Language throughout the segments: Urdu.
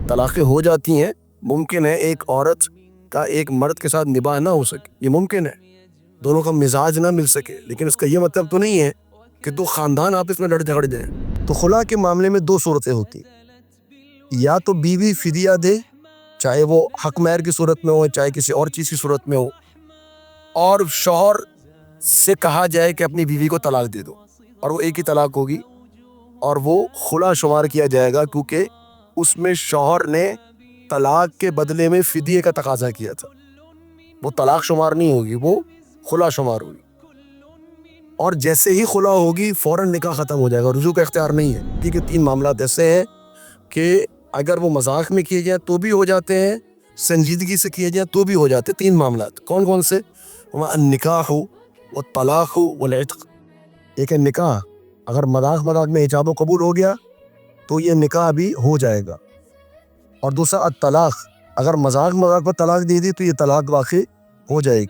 طلاقیں ہو جاتی ہیں، ممکن ہے ایک عورت کا ایک مرد کے ساتھ نباہ نہ ہو سکے، یہ ممکن ہے، دونوں کا مزاج نہ مل سکے، لیکن اس کا یہ مطلب تو نہیں ہے کہ دو خاندان آپس میں لڑ جھگڑ جائیں۔ تو خلا کے معاملے میں دو صورتیں ہوتی ہیں، یا تو بیوی فدیہ دے، چاہے وہ حق مہر کی صورت میں ہو چاہے کسی اور چیز کی صورت میں ہو، اور شوہر سے کہا جائے کہ اپنی بیوی کو طلاق دے دو، اور وہ ایک ہی طلاق ہوگی اور وہ خلا شمار کیا جائے گا، کیونکہ اس میں شوہر نے طلاق کے بدلے میں فدیے کا تقاضا کیا تھا، وہ طلاق شمار نہیں ہوگی، وہ خلا شمار ہوگی، اور جیسے ہی خلا ہوگی فوراً نکاح ختم ہو جائے گا، رجوع کا اختیار نہیں ہے، کیونکہ تین معاملات ایسے ہیں کہ اگر وہ مذاق میں کیے جائیں تو بھی ہو جاتے ہیں، سنجیدگی سے کیے جائیں تو بھی ہو جاتے ہیں۔ تین معاملات کون کون سے؟ النکاح والطلاق والعتق۔ ایک ہے نکاح، اگر مذاق میں ایجاب و قبول ہو گیا تو یہ نکاح بھی ہو جائے گا، اور دوسرا الطلاق، اگر مذاق پر طلاق دے دی تو یہ طلاق واقع ہو جائے گی،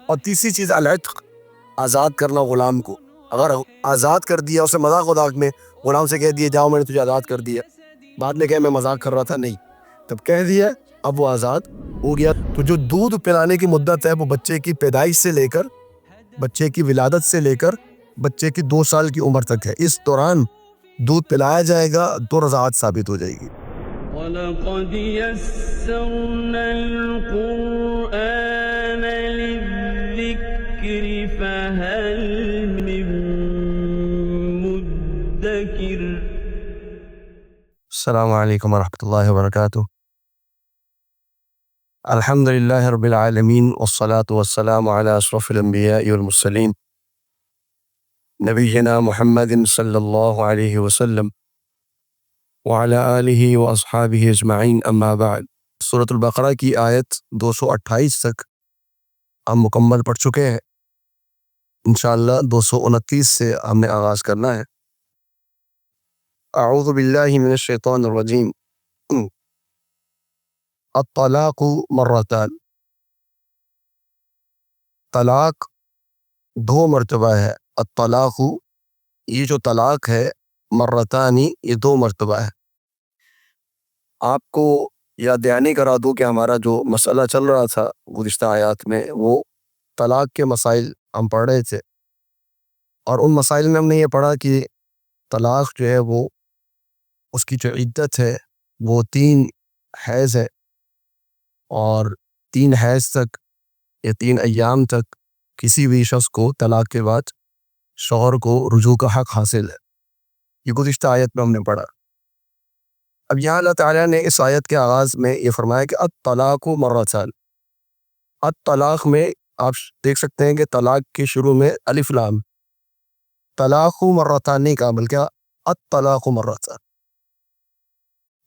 اور تیسری چیز العتق، آزاد کرنا غلام کو، اگر آزاد کر دیا اسے مذاق میں، غلام سے کہہ دیا جاؤ میں نے تجھے آزاد کر دیا، بعد میں کہے میں مذاق کر رہا تھا، نہیں، تب کہہ دیا اب وہ آزاد ہو گیا۔ تو جو دودھ پلانے کی مدت ہے وہ بچے کی پیدائش سے لے کر بچے کی ولادت سے لے کر بچے کی 2 سال کی عمر تک ہے، اس دوران دودھ پلایا جائے گا تو رضاعت ثابت ہو جائے گی۔ وَلَقَدْ يَسَّرْنَا الْقُرْآنَ لِلذِّكْرِ فَهَلْ مِن مُّدَّكِرٍ۔ السلام علیکم ورحمۃ اللہ وبرکاتہ۔ الحمد للہ رب العالمین والصلاة والسلام علی اشرف الانبیاء والمرسلین نبینا محمد صلی اللہ علیہ وسلم وعلی آلہ واصحابہ اجمعین، اما بعد۔ سورۃ البقرہ کی آیت 228 تک ہم مکمل پڑھ چکے ہیں، انشاءاللہ 229 سے ہم نے آغاز کرنا ہے۔ اعوذ باللہ من الشیطان الرجیم۔ الطلاق مرتان، طلاق 2 مرتبہ ہے۔ الطلاق، یہ جو طلاق ہے، مرتانی، یہ 2 مرتبہ ہے۔ آپ کو یاد دہانی کرا دوں کہ ہمارا جو مسئلہ چل رہا تھا گزشتہ آیات میں، وہ طلاق کے مسائل ہم پڑھ رہے تھے، اور ان مسائل میں ہم نے یہ پڑھا کہ طلاق جو ہے وہ اس کی جو عدت ہے وہ 3 حیض ہے، اور 3 حیض تک یا 3 ایام تک کسی بھی شخص کو طلاق کے بعد شوہر کو رجوع کا حق حاصل ہے۔ یہ گزشتہ آیت میں ہم نے پڑھا۔ اب یہاں اللہ تعالیٰ نے اس آیت کے آغاز میں یہ فرمایا کہ الطلاق مرتان۔ الطلاق میں آپ دیکھ سکتے ہیں کہ طلاق کے شروع میں الف لام، طلاق مرتان نہیں کہا بلکہ الطلاق مرتان۔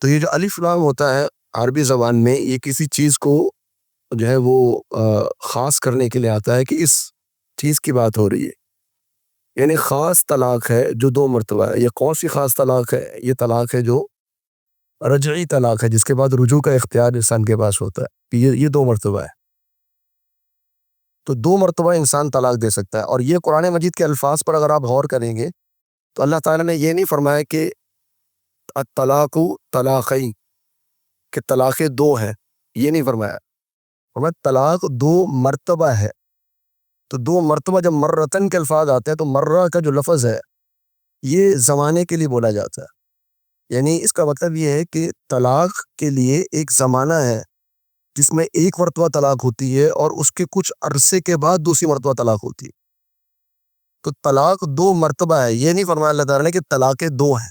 تو یہ جو الف لام ہوتا ہے عربی زبان میں، یہ کسی چیز کو جو ہے وہ خاص کرنے کے لیے آتا ہے کہ اس چیز کی بات ہو رہی ہے، یعنی خاص طلاق ہے جو 2 مرتبہ ہے۔ یہ کون سی خاص طلاق ہے؟ یہ طلاق ہے جو رجعی طلاق ہے، جس کے بعد رجوع کا اختیار انسان کے پاس ہوتا ہے، یہ 2 مرتبہ ہے۔ تو 2 مرتبہ انسان طلاق دے سکتا ہے، اور یہ قرآن مجید کے الفاظ پر اگر آپ غور کریں گے تو اللہ تعالیٰ نے یہ نہیں فرمایا کہ الطلاق طلاقین، کہ طلاقیں 2 ہیں، یہ نہیں فرمایا، طلاق 2 مرتبہ ہے۔ تو 2 مرتبہ جب مرتن کے الفاظ آتے ہیں تو مرہ کا جو لفظ ہے یہ زمانے کے لیے بولا جاتا ہے، یعنی اس کا مطلب یہ ہے کہ طلاق کے لیے ایک زمانہ ہے جس میں 1 مرتبہ طلاق ہوتی ہے اور اس کے کچھ عرصے کے بعد دوسری مرتبہ طلاق ہوتی ہے۔ تو طلاق 2 مرتبہ ہے، یہ نہیں فرمایا اللہ تعالیٰ نے کہ طلاقیں 2 ہیں،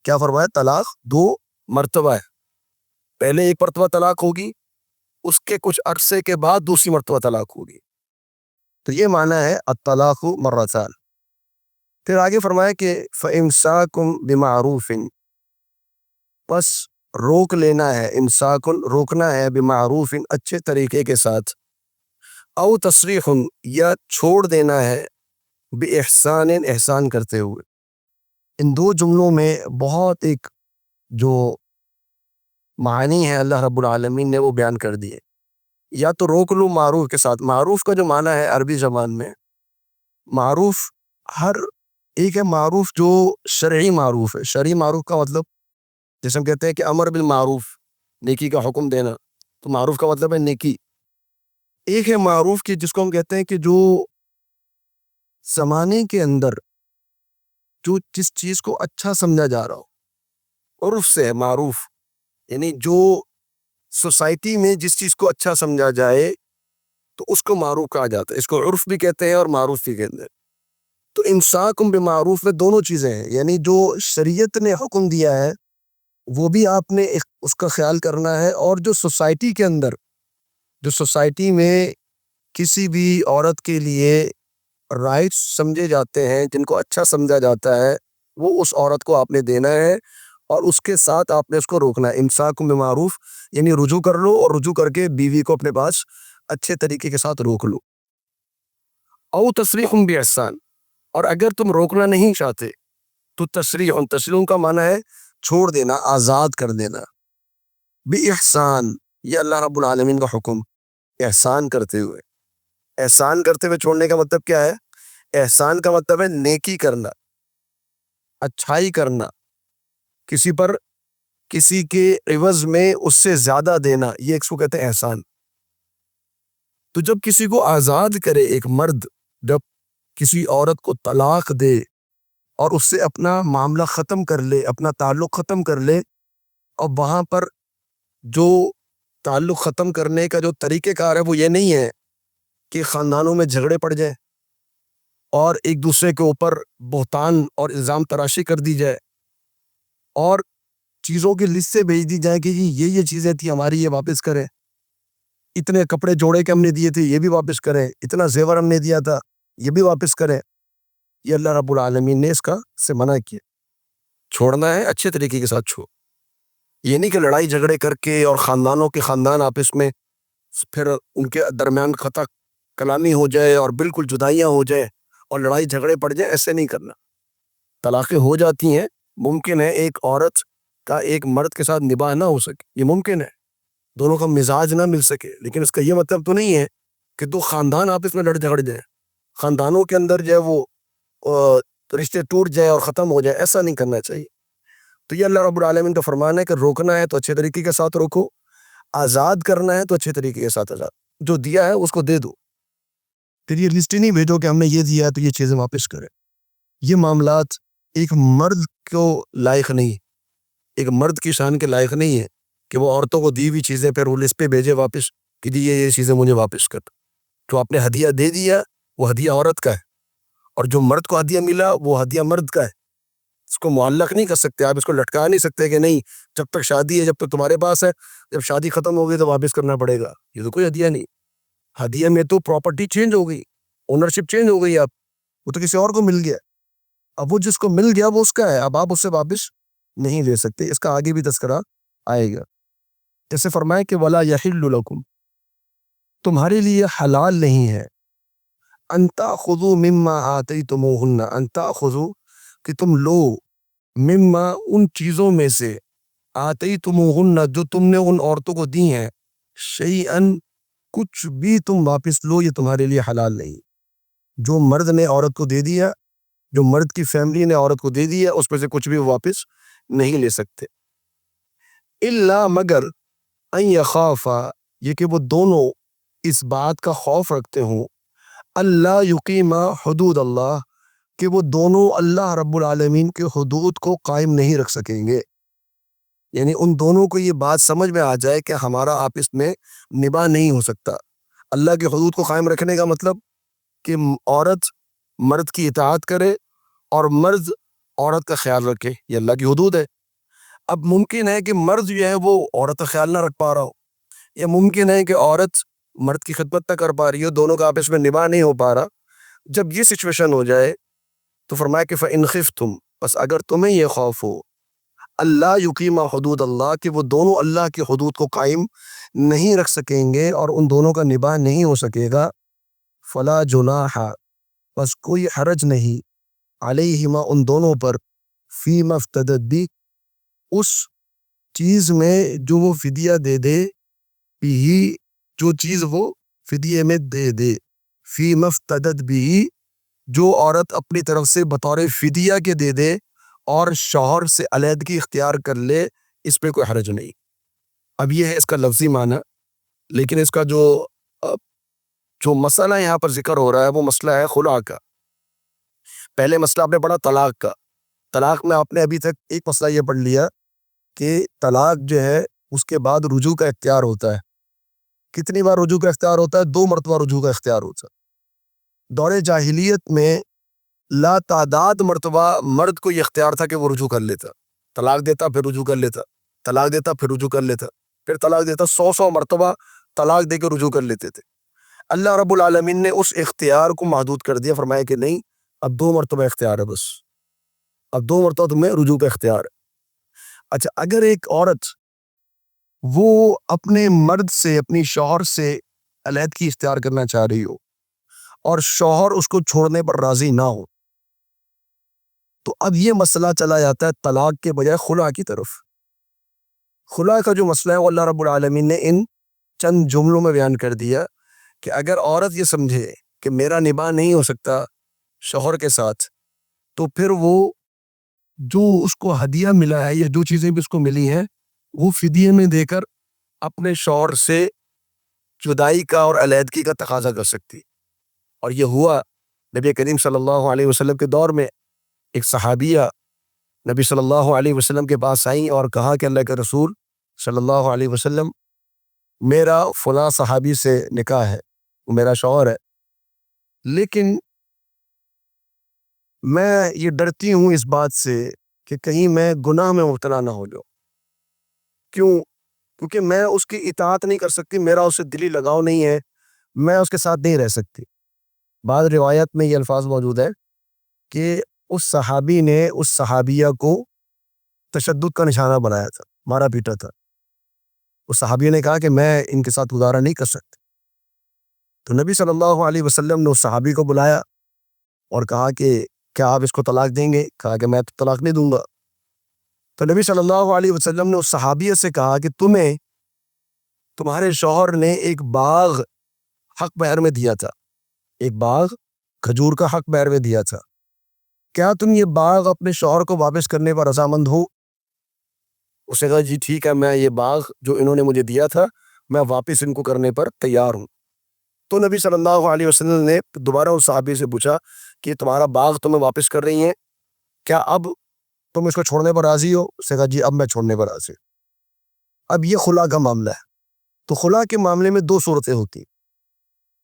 کیا فرمایا؟ طلاق 2 مرتبہ ہے، پہلے 1 مرتبہ طلاق ہوگی، اس کے کچھ عرصے کے بعد دوسری مرتبہ طلاق ہوگی۔ تو یہ معنی ہے الطلاق مرتان۔ پھر آگے فرمایا کہ فَإِمْسَاكٌ بِمَعْرُوفٍ، بس روک لینا ہے، امساکن روکنا ہے، بمعروف اچھے طریقے کے ساتھ، او تصریح یا چھوڑ دینا ہے، بإحسان احسان کرتے ہوئے۔ ان 2 جملوں میں بہت ایک جو معنی ہے اللہ رب العالمین نے وہ بیان کر دیے۔ یا تو روک لوں معروف کے ساتھ، معروف کا جو معنی ہے عربی زبان میں، معروف ہر ایک ہے، معروف جو شرعی معروف ہے۔ شرعی معروف کا مطلب جیسے ہم کہتے ہیں کہ امر بالمعروف، نیکی کا حکم دینا. تو معروف کا مطلب ہے نیکی. ایک ہے معروف کی جس کو ہم کہتے ہیں کہ جو زمانے کے اندر جو جس چیز کو اچھا سمجھا جا رہا ہو، عرف سے ہے معروف، یعنی جو سوسائٹی میں جس چیز کو اچھا سمجھا جائے تو اس کو معروف کہا جاتا ہے. اس کو عرف بھی کہتے ہیں اور معروف بھی کہتے ہیں. تو امساکم بمعروف میں دونوں چیزیں ہیں، یعنی جو شریعت نے حکم دیا ہے وہ بھی آپ نے اس کا خیال کرنا ہے، اور جو سوسائٹی کے اندر، جو سوسائٹی میں کسی بھی عورت کے لیے رائٹس سمجھے جاتے ہیں، جن کو اچھا سمجھا جاتا ہے، وہ اس عورت کو آپ نے دینا ہے اور اس کے ساتھ آپ نے اس کو روکنا ہے. امساکم بمعروف یعنی رجوع کر لو، اور رجوع کر کے بیوی کو اپنے پاس اچھے طریقے کے ساتھ روک لو. او تسریح باحسان، اور اگر تم روکنا نہیں چاہتے تو تسریح کا معنی ہے چھوڑ دینا، آزاد کر دینا. باحسان، یہ اللہ رب العالمین کا حکم، احسان کرتے ہوئے. احسان کرتے ہوئے چھوڑنے کا مطلب کیا ہے؟ احسان کا مطلب ہے نیکی کرنا، اچھائی کرنا، کسی پر کسی کے عوض میں اس سے زیادہ دینا، یہ اس کو کہتے ہیں احسان. تو جب کسی کو آزاد کرے ایک مرد، جب کسی عورت کو طلاق دے اور اس سے اپنا معاملہ ختم کر لے، اپنا تعلق ختم کر لے، اور وہاں پر جو تعلق ختم کرنے کا جو طریقہ کار ہے وہ یہ نہیں ہے کہ خاندانوں میں جھگڑے پڑ جائیں اور ایک دوسرے کے اوپر بہتان اور الزام تراشی کر دی جائے اور چیزوں کی لسٹ سے بھیج دی جائے کہ جی یہ چیزیں تھی ہماری، یہ واپس کریں، اتنے کپڑے جوڑے کے ہم نے دیے تھے یہ بھی واپس کریں، اتنا زیور ہم نے دیا تھا یہ بھی واپس کریں. یہ اللہ رب العالمین نے اس کا سے منع کیا. چھوڑنا ہے اچھے طریقے کے ساتھ چھوڑ، یہ نہیں کہ لڑائی جھگڑے کر کے اور خاندانوں کے خاندان آپس میں پھر ان کے درمیان خطا کلامی ہو جائے اور بالکل جدائیاں ہو جائے اور لڑائی جھگڑے پڑ جائیں. ایسے نہیں کرنا. طلاقیں ہو جاتی ہیں، ممکن ہے ایک عورت کا ایک مرد کے ساتھ نباہ نہ ہو سکے، یہ ممکن ہے، دونوں کا مزاج نہ مل سکے، لیکن اس کا یہ مطلب تو نہیں ہے کہ دو خاندان آپس میں لڑ جھگڑ جائیں، خاندانوں کے اندر جو ہے وہ رشتے ٹوٹ جائے اور ختم ہو جائے. ایسا نہیں کرنا چاہیے. تو یہ اللہ رب العالمین کا فرمان ہے کہ روکنا ہے تو اچھے طریقے کے ساتھ روکو، آزاد کرنا ہے تو اچھے طریقے کے ساتھ آزاد، جو دیا ہے اس کو دے دو. پھر یہ لسٹ نہیں بھیجو کہ ہم نے یہ دیا ہے تو یہ چیزیں واپس کریں. یہ معاملات ایک مرد کو لائق نہیں، ایک مرد کی شان کے لائق نہیں ہے کہ وہ عورتوں کو دی ہوئی چیزیں پھر وہ لسٹ پہ بھیجے واپس کہ جی یہ چیزیں مجھے واپس کر. جو آپ نے ہدیہ دے دیا وہ ہدیہ عورت کا ہے، اور جو مرد کو ہدیہ ملا وہ ہدیہ مرد کا ہے. اس کو معلق نہیں کر سکتے آپ، اس کو لٹکا نہیں سکتے کہ نہیں جب تک شادی ہے، جب تک تمہارے پاس ہے، جب شادی ختم ہو گئی تو واپس کرنا پڑے گا. یہ تو کوئی ہدیہ نہیں. ہدیہ میں تو پراپرٹی چینج ہو گئی، اونرشپ چینج ہو گئی، اب وہ تو کسی اور کو مل گیا. اب وہ جس کو مل گیا وہ اس کا ہے، اب آپ اس سے واپس نہیں لے سکتے. اس کا آگے بھی تذکرہ آئے گا. جیسے فرمائے کہ وَلَا يَحِلُّ لَكُمْ، تمہارے لیے حلال نہیں ہے، ان تأخذوا مما آتیتموہن، ان تأخذوا کہ تم لو، مما ان چیزوں میں سے، آتیتموہن جو تم نے ان عورتوں کو دی ہیں، شیئن کچھ بھی تم واپس لو، یہ تمہارے لیے حلال نہیں. جو مرد نے عورت کو دے دیا، جو مرد کی فیملی نے عورت کو دے دیا، اس میں سے کچھ بھی واپس نہیں لے سکتے. الا مگر ان یخافا، یہ کہ وہ دونوں اس بات کا خوف رکھتے ہوں، اللہ یقیما حدود اللہ، کہ وہ دونوں اللہ رب العالمین کے حدود کو قائم نہیں رکھ سکیں گے. یعنی ان دونوں کو یہ بات سمجھ میں آ جائے کہ ہمارا آپس میں نباہ نہیں ہو سکتا. اللہ کے حدود کو قائم رکھنے کا مطلب کہ عورت مرد کی اطاعت کرے اور مرد عورت کا خیال رکھے، یہ اللہ کی حدود ہے. اب ممکن ہے کہ مرد جو ہے وہ عورت کا خیال نہ رکھ پا رہا ہو، یا ممکن ہے کہ عورت مرد کی خدمت نہ کر پا رہی ہو، دونوں کا آپس میں نباہ نہیں ہو پا رہا. جب یہ سچویشن ہو جائے تو فرمایا کہ فَإِنْ خِفْتُمْ، بس اگر تمہیں یہ خوف ہو، اللہ یقیم حدود اللہ، کہ وہ دونوں اللہ کی حدود کو قائم نہیں رکھ سکیں گے اور ان دونوں کا نباہ نہیں ہو سکے گا، فلا جناح، بس کوئی حرج نہیں، علیہما ان دونوں پر، فیما افتدت بھی، اس چیز میں جو وہ فدیہ دے دے، بھی جو چیز وہ فدیے میں دے دے، فیما افتدت بھی جو عورت اپنی طرف سے بطور فدیہ کے دے دے اور شوہر سے علیحدگی اختیار کر لے، اس پہ کوئی حرج نہیں. اب یہ ہے اس کا لفظی معنی، لیکن اس کا جو مسئلہ یہاں پر ذکر ہو رہا ہے وہ مسئلہ ہے خلا کا۔ پہلے مسئلہ آپ نے پڑھا طلاق کا، طلاق میں آپ نے ابھی تک ایک مسئلہ یہ پڑھ لیا کہ طلاق جو ہے اس کے بعد رجوع کا اختیار ہوتا ہے۔ کتنی بار رجوع کا اختیار ہوتا ہے؟ 2 مرتبہ رجوع کا اختیار ہوتا ہے۔ دور جاہلیت میں لا تعداد مرتبہ مرد کو یہ اختیار تھا کہ وہ رجوع کر لیتا، طلاق دیتا پھر رجوع کر لیتا، طلاق دیتا پھر رجوع کر لیتا، پھر طلاق دیتا، 100 مرتبہ طلاق دے کے رجوع کر لیتے تھے۔ اللہ رب العالمین نے اس اختیار کو محدود کر دیا، فرمایا کہ نہیں، اب 2 مرتبہ اختیار ہے، بس اب 2 مرتبہ تمہیں رجوع کا اختیار ہے۔ اچھا، اگر ایک عورت وہ اپنے مرد سے، اپنی شوہر سے علیحدگی اختیار کرنا چاہ رہی ہو اور شوہر اس کو چھوڑنے پر راضی نہ ہو، تو اب یہ مسئلہ چلا جاتا ہے طلاق کے بجائے خلا کی طرف۔ خلا کا جو مسئلہ ہے وہ اللہ رب العالمین نے ان چند جملوں میں بیان کر دیا کہ اگر عورت یہ سمجھے کہ میرا نباہ نہیں ہو سکتا شوہر کے ساتھ، تو پھر وہ جو اس کو ہدیہ ملا ہے یا جو چیزیں بھی اس کو ملی ہیں وہ فدیے میں دے کر اپنے شوہر سے جدائی کا اور علیحدگی کا تقاضا کر سکتی۔ اور یہ ہوا نبی کریم صلی اللہ علیہ وسلم کے دور میں۔ ایک صحابیہ نبی صلی اللہ علیہ وسلم کے پاس آئیں اور کہا کہ اللہ کے رسول صلی اللہ علیہ وسلم، میرا فلاں صحابی سے نکاح ہے، وہ میرا شوہر ہے، لیکن میں یہ ڈرتی ہوں اس بات سے کہ کہیں میں گناہ میں مبتلا نہ ہو جاؤں۔ کیوں؟ کیونکہ میں اس کی اطاعت نہیں کر سکتی، میرا اس سے دلی لگاؤ نہیں ہے، میں اس کے ساتھ نہیں رہ سکتی۔ بعض روایت میں یہ الفاظ موجود ہے کہ اس صحابی نے اس صحابیہ کو تشدد کا نشانہ بنایا تھا، مارا پیٹا تھا۔ اس صحابیہ نے کہا کہ میں ان کے ساتھ گزارا نہیں کر سکتی۔ تو نبی صلی اللہ علیہ وسلم نے اس صحابی کو بلایا اور کہا کہ کیا آپ اس کو طلاق دیں گے؟ کہا کہ میں تو طلاق نہیں دوں گا۔ تو نبی صلی اللہ علیہ وسلم نے اس صحابیہ سے کہا کہ تمہارے شوہر نے ایک باغ حق بہر میں دیا تھا، ایک باغ کھجور کا حق بہر میں دیا تھا، کیا تم یہ باغ اپنے شوہر کو واپس کرنے پر رضامند ہو؟ اس نے کہا جی ٹھیک ہے، میں یہ باغ جو انہوں نے مجھے دیا تھا میں واپس ان کو کرنے پر تیار ہوں۔ تو نبی صلی اللہ علیہ وسلم نے دوبارہ اس صحابی سے پوچھا کہ تمہارا باغ تمہیں واپس کر رہی ہیں، کیا اب تم اس کو چھوڑنے پر راضی ہو؟ اس نے کہا جی اب میں چھوڑنے پر راضی۔ اب یہ خلا کا معاملہ ہے۔ تو خلا کے معاملے میں 2 صورتیں ہوتی،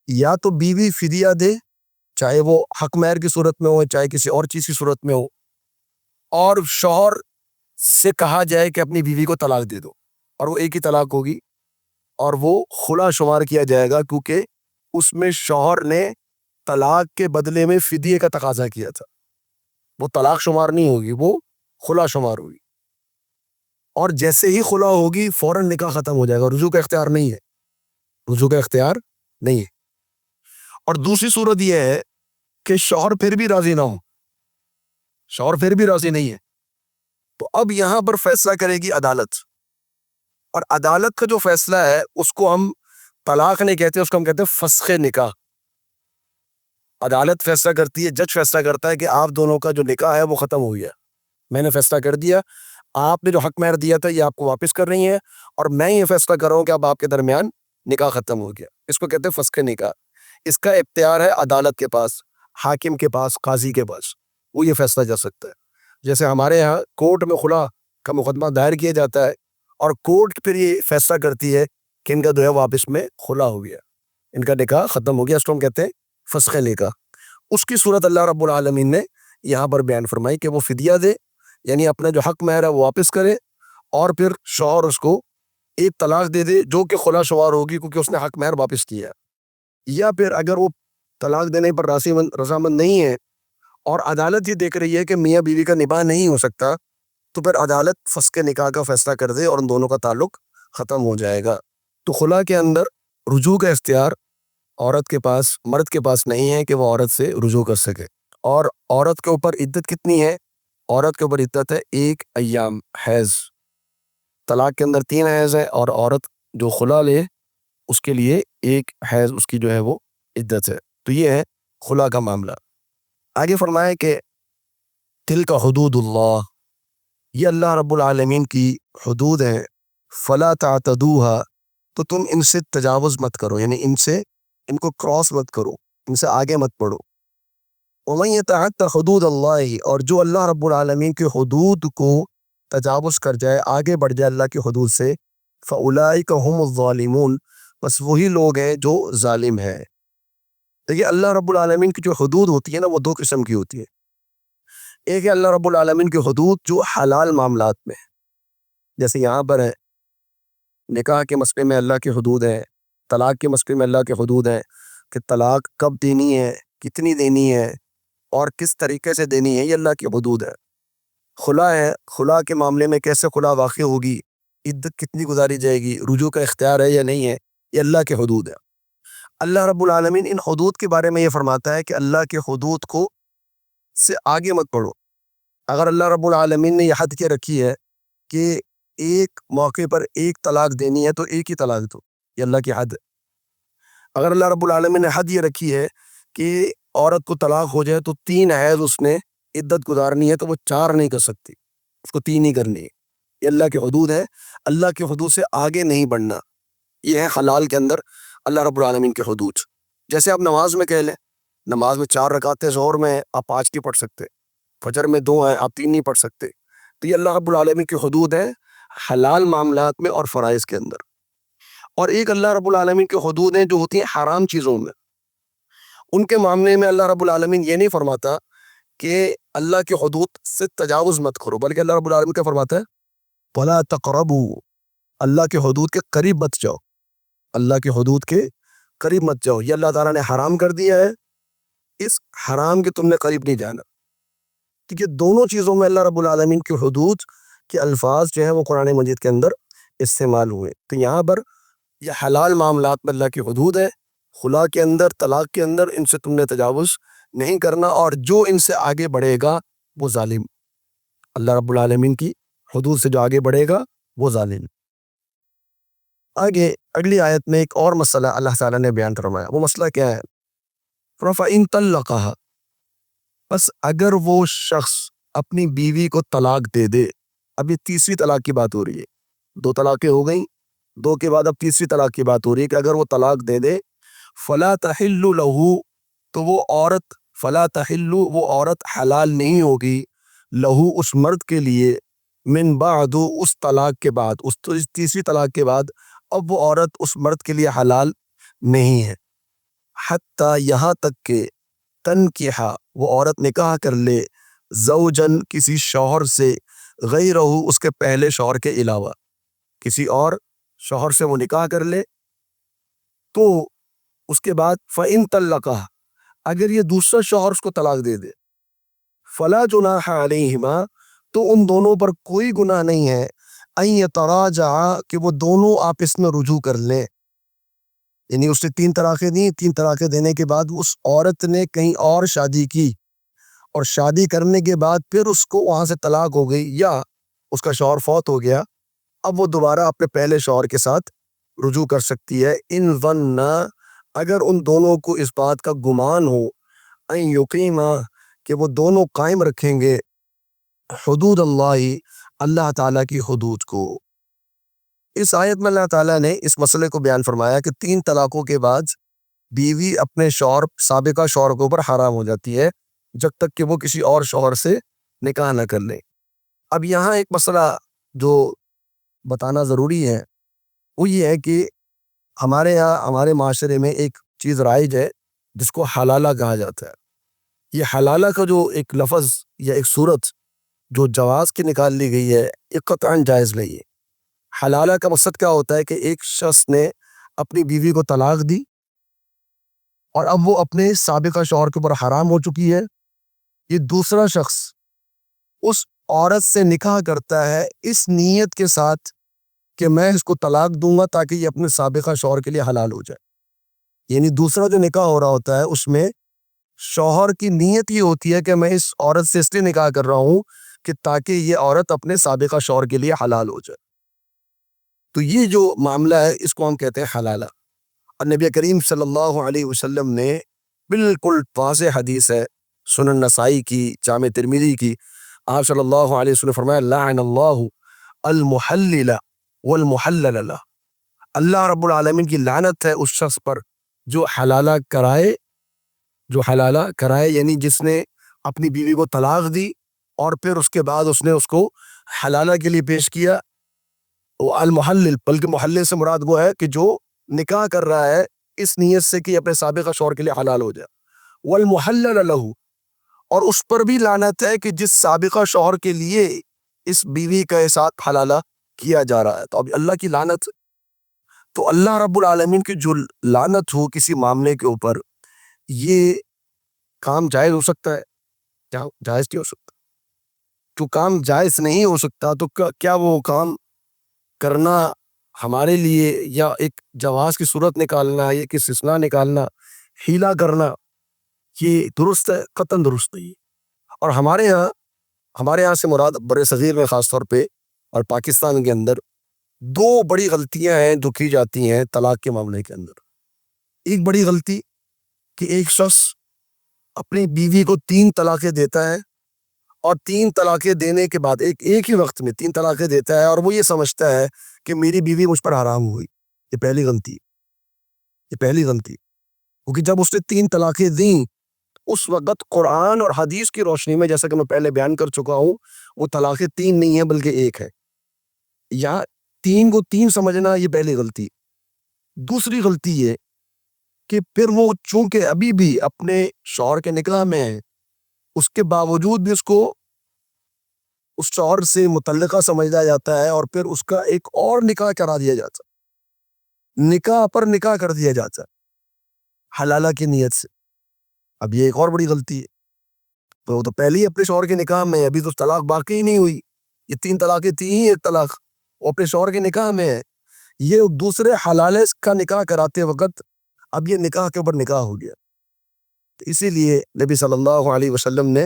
یا تو بیوی فدیہ دے، چاہے وہ حق مہر کی صورت میں ہو چاہے کسی اور چیز کی صورت میں ہو، اور شوہر سے کہا جائے کہ اپنی بیوی کو طلاق دے دو، اور وہ ایک ہی طلاق ہوگی اور وہ خلا شمار کیا جائے گا، کیونکہ اس میں شوہر نے طلاق کے بدلے میں فدیے کا تقاضا کیا تھا۔ وہ طلاق شمار نہیں ہوگی، وہ خلا شمار ہوگی، اور جیسے ہی خلا ہوگی فوراً نکاح ختم ہو جائے گا، رجوع کا اختیار نہیں ہے، رجوع کا اختیار نہیں ہے۔ اور دوسری صورت یہ ہے کہ شوہر پھر بھی راضی نہ ہو، شوہر پھر بھی راضی نہیں ہے، تو اب یہاں پر فیصلہ کرے گی عدالت، اور عدالت کا جو فیصلہ ہے اس کو ہم طلاق نہیں کہتے، اس کو ہم کہتے ہیں فسخ نکاح۔ عدالت فیصلہ کرتی ہے، جج فیصلہ کرتا ہے کہ آپ دونوں کا جو نکاح ہے وہ ختم ہو گیا، میں نے فیصلہ کر دیا، آپ نے جو حق مہر دیا تھا یہ آپ کو واپس کر رہی ہیں، اور میں یہ فیصلہ کر رہا ہوں کہ اب آپ کے درمیان نکاح ختم ہو گیا۔ اس کو کہتے ہیں فسخ نکاح۔ اس کا اختیار ہے عدالت کے پاس، حاکم کے پاس، قاضی کے پاس، وہ یہ فیصلہ جا سکتا ہے۔ جیسے ہمارے ہاں کورٹ میں خلا کا مقدمہ دائر کیا جاتا ہے، اور کورٹ پھر یہ فیصلہ کرتی ہے کہ ان کا جو ہے واپس میں خلا ہو گیا، ان کا نکاح ختم ہو گیا، اس کو ہم کہتے ہیں فسخ نکاح۔ اس کی صورت اللہ رب العالمین نے یہاں پر بیان فرمائی کہ وہ فدیہ دے، یعنی اپنا جو حق مہر ہے وہ واپس کرے، اور پھر شوہر اس کو ایک طلاق دے دے جو کہ خلا شمار ہوگی کیونکہ اس نے حق مہر واپس کیا۔ یا پھر اگر وہ طلاق دینے پر رضامند نہیں ہے اور عدالت یہ دیکھ رہی ہے کہ میاں بیوی کا نکاح نہیں ہو سکتا، تو پھر عدالت فسخ نکاح کا فیصلہ کر دے اور ان دونوں کا تعلق ختم ہو جائے گا۔ تو خلا کے اندر رجوع کا اختیار عورت کے پاس، مرد کے پاس نہیں ہے کہ وہ عورت سے رجوع کر سکے۔ اور عورت کے اوپر عدت کتنی ہے؟ عورت کے اوپر عدت ہے 1 ایام حیض۔ طلاق کے اندر 3 حیض ہے، اور عورت جو خلا لے اس کے لیے 1 حیض اس کی جو ہے وہ عدت ہے۔ تو یہ ہے خلا کا معاملہ۔ آگے فرمائے کہ تلک حدود اللہ، یہ اللہ رب العالمین کی حدود ہیں، فلا تعتدوها، تو تم ان سے تجاوز مت کرو، یعنی ان کو کراس مت کرو، ان سے آگے مت بڑھو۔ ومن یتعد حدود اللہ، اور جو اللہ رب العالمین کے حدود کو تجاوز کر جائے، آگے بڑھ جائے اللہ کی حدود سے، فاولئک هم الظالمون، بس وہی لوگ ہیں جو ظالم ہیں۔ دیکھیے اللہ رب العالمین کی جو حدود ہوتی ہے نا، وہ دو قسم کی ہوتی ہے۔ ایک ہے اللہ رب العالمین کی حدود جو حلال معاملات میں ہے، جیسے یہاں پر ہے نکاح کے مسئلے میں اللہ کی حدود ہے، طلاق کے مسئلے میں اللہ کی حدود ہے کہ طلاق کب دینی ہے، کتنی دینی ہے اور کس طریقے سے دینی ہے، یہ اللہ کی حدود ہے۔ خلا ہے، خلا کے معاملے میں کیسے خلا واقع ہوگی، عدت کتنی گزاری جائے گی، رجوع کا اختیار ہے یا نہیں ہے، یہ اللہ کی حدود ہے۔ اللہ رب العالمین ان حدود کے بارے میں یہ فرماتا ہے کہ اللہ کے حدود کو سے آگے مت پڑھو۔ اگر اللہ رب العالمین نے یہ حد کے رکھی ہے کہ ایک موقع پر ایک طلاق دینی ہے تو ایک ہی طلاق دو، یہ اللہ کی حد ہے۔ اگر اللہ رب العالمین نے حد یہ رکھی ہے کہ عورت کو طلاق ہو جائے تو 3 حیض اس نے عدت گزارنی ہے تو وہ 4 نہیں کر سکتی، اس کو 3 ہی کرنی ہے، یہ اللہ کی حدود ہے۔ اللہ کی حدود سے آگے نہیں بڑھنا، یہ ہے حلال کے اندر اللہ رب العالمین کے حدود۔ جیسے آپ نماز میں کہہ لیں، نماز میں 4 رکعتیں ظہر میں ہیں، آپ 5 نہیں پڑھ سکتے، فجر میں 2 ہیں، آپ 3 نہیں پڑھ سکتے، تو یہ اللہ رب العالمین کی حدود ہے حلال معاملات میں اور فرائض کے اندر۔ اور ایک اللہ رب العالمین کی حدود ہیں جو ہوتی ہیں حرام چیزوں میں، ان کے معاملے میں اللہ رب العالمین یہ نہیں فرماتا کہ اللہ کی حدود سے تجاوز مت کرو، بلکہ اللہ رب العالمین کیا فرماتا ہے، وَلَا تَقْرَبُوا، اللہ کے حدود کے قریب مت جاؤ، اللہ کے حدود کے قریب مت جاؤ، یہ اللہ تعالیٰ نے حرام کر دیا ہے، اس حرام کے تم نے قریب نہیں جانا۔ کیونکہ دونوں چیزوں میں اللہ رب العالمین کی حدود کے الفاظ جو ہیں وہ قرآن مجید کے اندر استعمال ہوئے۔ تو یہاں پر یہ حلال معاملات میں اللہ کی حدود ہے، خلا کے اندر، طلاق کے اندر، ان سے تم نے تجاوز نہیں کرنا، اور جو ان سے آگے بڑھے گا وہ ظالم، اللہ رب العالمین کی حدود سے جو آگے بڑھے گا وہ ظالم۔ آگے اگلی آیت میں ایک اور مسئلہ اللہ تعالیٰ نے بیان فرمایا، وہ مسئلہ کیا ہے، فَإِن طَلَّقَهَا، بس اگر وہ شخص اپنی بیوی کو طلاق دے دے، اب یہ تیسری طلاق کی بات ہو رہی ہے، 2 طلاقیں ہو گئیں، 2 کے بعد اب تیسری طلاق کی بات ہو رہی ہے کہ اگر وہ طلاق دے دے، فَلَا تَحِلُّ لَهُ، تو وہ عورت، فَلَا تَحِلُّ، وہ عورت حلال نہیں ہوگی، لہو، اس مرد کے لیے، من بعد، اس طلاق کے بعد، اس تیسری طلاق کے بعد اب وہ عورت اس مرد کے لیے حلال نہیں ہے، حتیٰ، یہاں تک کہ تنکحہ، وہ عورت نکاح کر لے، زوجن، کسی شوہر سے، غیرہ، اس کے پہلے شوہر کے علاوہ، کسی اور شوہر سے وہ نکاح کر لے، تو اس کے بعد فَإِن طَلَّقَهَا، اگر یہ دوسرا شوہر اس کو طلاق دے دے، فَلَا جُنَاحَ عَلَيْهِمَا، تو ان دونوں پر کوئی گناہ نہیں ہے، أَن يَتَرَاجَعَا، کہ وہ دونوں آپس میں رجوع کر لیں، یعنی اس نے 3 طلاقیں دی، 3 طلاقیں دینے کے بعد اس عورت نے کہیں اور شادی کی، اور شادی کرنے کے بعد پھر اس کو وہاں سے طلاق ہو گئی، یا اس کا شوہر فوت ہو گیا، اب وہ دوبارہ اپنے پہلے شوہر کے ساتھ رجوع کر سکتی ہے، ان ظنّا، اگر ان دونوں کو اس بات کا گمان ہو، ان یقیما، کہ وہ دونوں قائم رکھیں گے، حدود اللہ، اللہ تعالیٰ کی حدود کو۔ اس آیت میں اللہ تعالیٰ نے اس مسئلے کو بیان فرمایا کہ 3 طلاقوں کے بعد بیوی اپنے شوہر، سابقہ شوہر کے اوپر حرام ہو جاتی ہے جب تک کہ وہ کسی اور شوہر سے نکاح نہ کر لے۔ اب یہاں ایک مسئلہ جو بتانا ضروری ہے وہ یہ ہے کہ ہمارے یہاں، ہمارے معاشرے میں ایک چیز رائج ہے جس کو حلالہ کہا جاتا ہے۔ یہ حلالہ کا جو ایک لفظ یا ایک صورت جو جواز کی نکال لی گئی ہے، یہ قطعاً جائز نہیں ہے۔ حلالہ کا مقصد کیا ہوتا ہے کہ ایک شخص نے اپنی بیوی کو طلاق دی اور اب وہ اپنے سابقہ شوہر کے اوپر حرام ہو چکی ہے، یہ دوسرا شخص اس عورت سے نکاح کرتا ہے اس نیت کے ساتھ کہ میں اس کو طلاق دوں گا تاکہ یہ اپنے سابقہ شوہر کے لیے حلال ہو جائے، یعنی دوسرا جو نکاح ہو رہا ہوتا ہے اس میں شوہر کی نیت یہ ہوتی ہے کہ میں اس عورت سے اس لیے نکاح کر رہا ہوں کہ تاکہ یہ عورت اپنے سابقہ شوہر کے لیے حلال ہو جائے، تو یہ جو معاملہ ہے اس کو ہم کہتے ہیں حلالہ۔ اور نبی کریم صلی اللہ علیہ وسلم نے بالکل واضح حدیث ہے، سنن نسائی کی، جامع ترمذی کی، آپ صلی اللہ علیہ وسلم نے فرمایا لعن اللہ المحلل والمحلل لہ، اللہ رب العالمین کی لعنت ہے اس شخص پر جو حلالہ کرائے، یعنی جس نے اپنی بیوی کو طلاق دی اور پھر اس کے بعد اس نے اس کو حلالہ کے لیے پیش کیا۔ وہ المحلل، بلکہ محلل سے مراد وہ ہے کہ جو نکاح کر رہا ہے اس نیت سے کہ اپنے سابقہ شوہر کے لیے حلال ہو جائے۔ والمحلل لہ، اور اس پر بھی لعنت ہے کہ جس سابقہ شوہر کے لیے اس بیوی کے ساتھ حلالہ کیا جا رہا ہے۔ تو اب اللہ کی لعنت، تو اللہ رب العالمین کی جو لعنت ہو کسی معاملے کے اوپر، یہ کام جائز ہو سکتا ہے؟ کیا جائز نہیں ہو سکتا؟ جو کام جائز نہیں ہو سکتا تو کیا وہ کام کرنا ہمارے لیے یا ایک جواز کی صورت نکالنا، یا کس استثناء نکالنا، ہیلا کرنا، یہ درست ہے؟ قطعاً درست نہیں۔ اور ہمارے یہاں سے مراد بر صغیر میں خاص طور پہ اور پاکستان کے اندر دو بڑی غلطیاں ہیں جو کی جاتی ہیں طلاق کے معاملے کے اندر۔ ایک بڑی غلطی کہ ایک شخص اپنی بیوی کو 3 طلاقیں دیتا ہے، اور 3 طلاقیں دینے کے بعد ایک ہی وقت میں 3 طلاقیں دیتا ہے، اور وہ یہ سمجھتا ہے کہ میری بیوی مجھ پر حرام ہوئی۔ یہ پہلی غلطی، کیونکہ جب اس نے 3 طلاقیں دیں اس وقت قرآن اور حدیث کی روشنی میں، جیسا کہ میں پہلے بیان کر چکا ہوں، وہ طلاقیں 3 نہیں ہیں بلکہ 1 ہے۔ یا 3 کو 3 سمجھنا، یہ پہلی غلطی۔ دوسری غلطی یہ کہ پھر وہ چونکہ ابھی بھی اپنے شوہر کے نکاح میں ہے، اس کے باوجود بھی اس کو اس شوہر سے متعلقہ سمجھا جاتا ہے، اور پھر اس کا ایک اور نکاح کرا دیا جاتا ہے، نکاح پر نکاح کر دیا جاتا ہے حلالہ کی نیت سے۔ اب یہ ایک اور بڑی غلطی ہے۔ تو وہ تو پہلے ہی اپنے شوہر کے نکاح میں، ابھی تو طلاق باقی ہی نہیں ہوئی، یہ 3 طلاقیں تھی ہی، 1 طلاق وہ اپنے شوہر کے نکاح میں ہے، یہ دوسرے حلالے کا نکاح کراتے وقت اب یہ نکاح کے اوپر نکاح ہو گیا۔ تو اسی لیے نبی صلی اللہ علیہ وسلم نے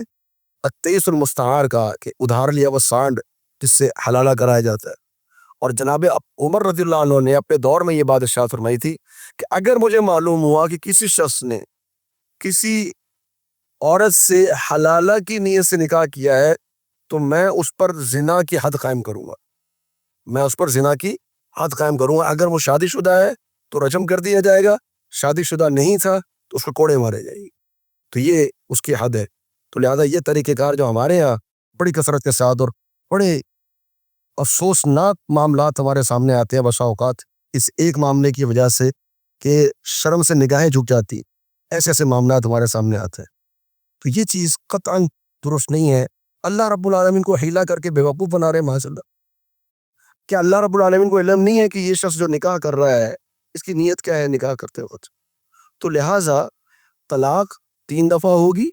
التیس المستعار کہا کہ ادھار لیا وہ سانڈ جس سے حلالہ کرایا جاتا ہے۔ اور جناب عمر رضی اللہ عنہ نے اپنے دور میں یہ بات ارشاد فرمائی تھی کہ اگر مجھے معلوم ہوا کہ کسی شخص نے کسی عورت سے حلالہ کی نیت سے نکاح کیا ہے تو میں اس پر زنا کی حد قائم کروں گا، اگر وہ شادی شدہ ہے تو رجم کر دیا جائے گا، شادی شدہ نہیں تھا تو اس کو کوڑے مارے جائیں گے۔ تو یہ اس کی حد ہے۔ تو لہذا یہ طریقہ کار جو ہمارے ہاں بڑی کثرت کے ساتھ اور بڑے افسوسناک معاملات ہمارے سامنے آتے ہیں بسا اوقات اس ایک معاملے کی وجہ سے کہ شرم سے نگاہیں جھک جاتی، ایسے معاملات ہمارے سامنے آتے ہیں۔ تو یہ چیز قطعاً درست نہیں ہے۔ اللہ رب العالمین کو حیلہ کر کے بیوقوف بنا رہے ہیں معاذ اللہ۔ کیا اللہ رب العالمین کو علم نہیں ہے کہ یہ شخص جو نکاح کر رہا ہے اس کی نیت کیا ہے نکاح کرتے وقت؟ تو لہٰذا طلاق 3 دفعہ ہوگی،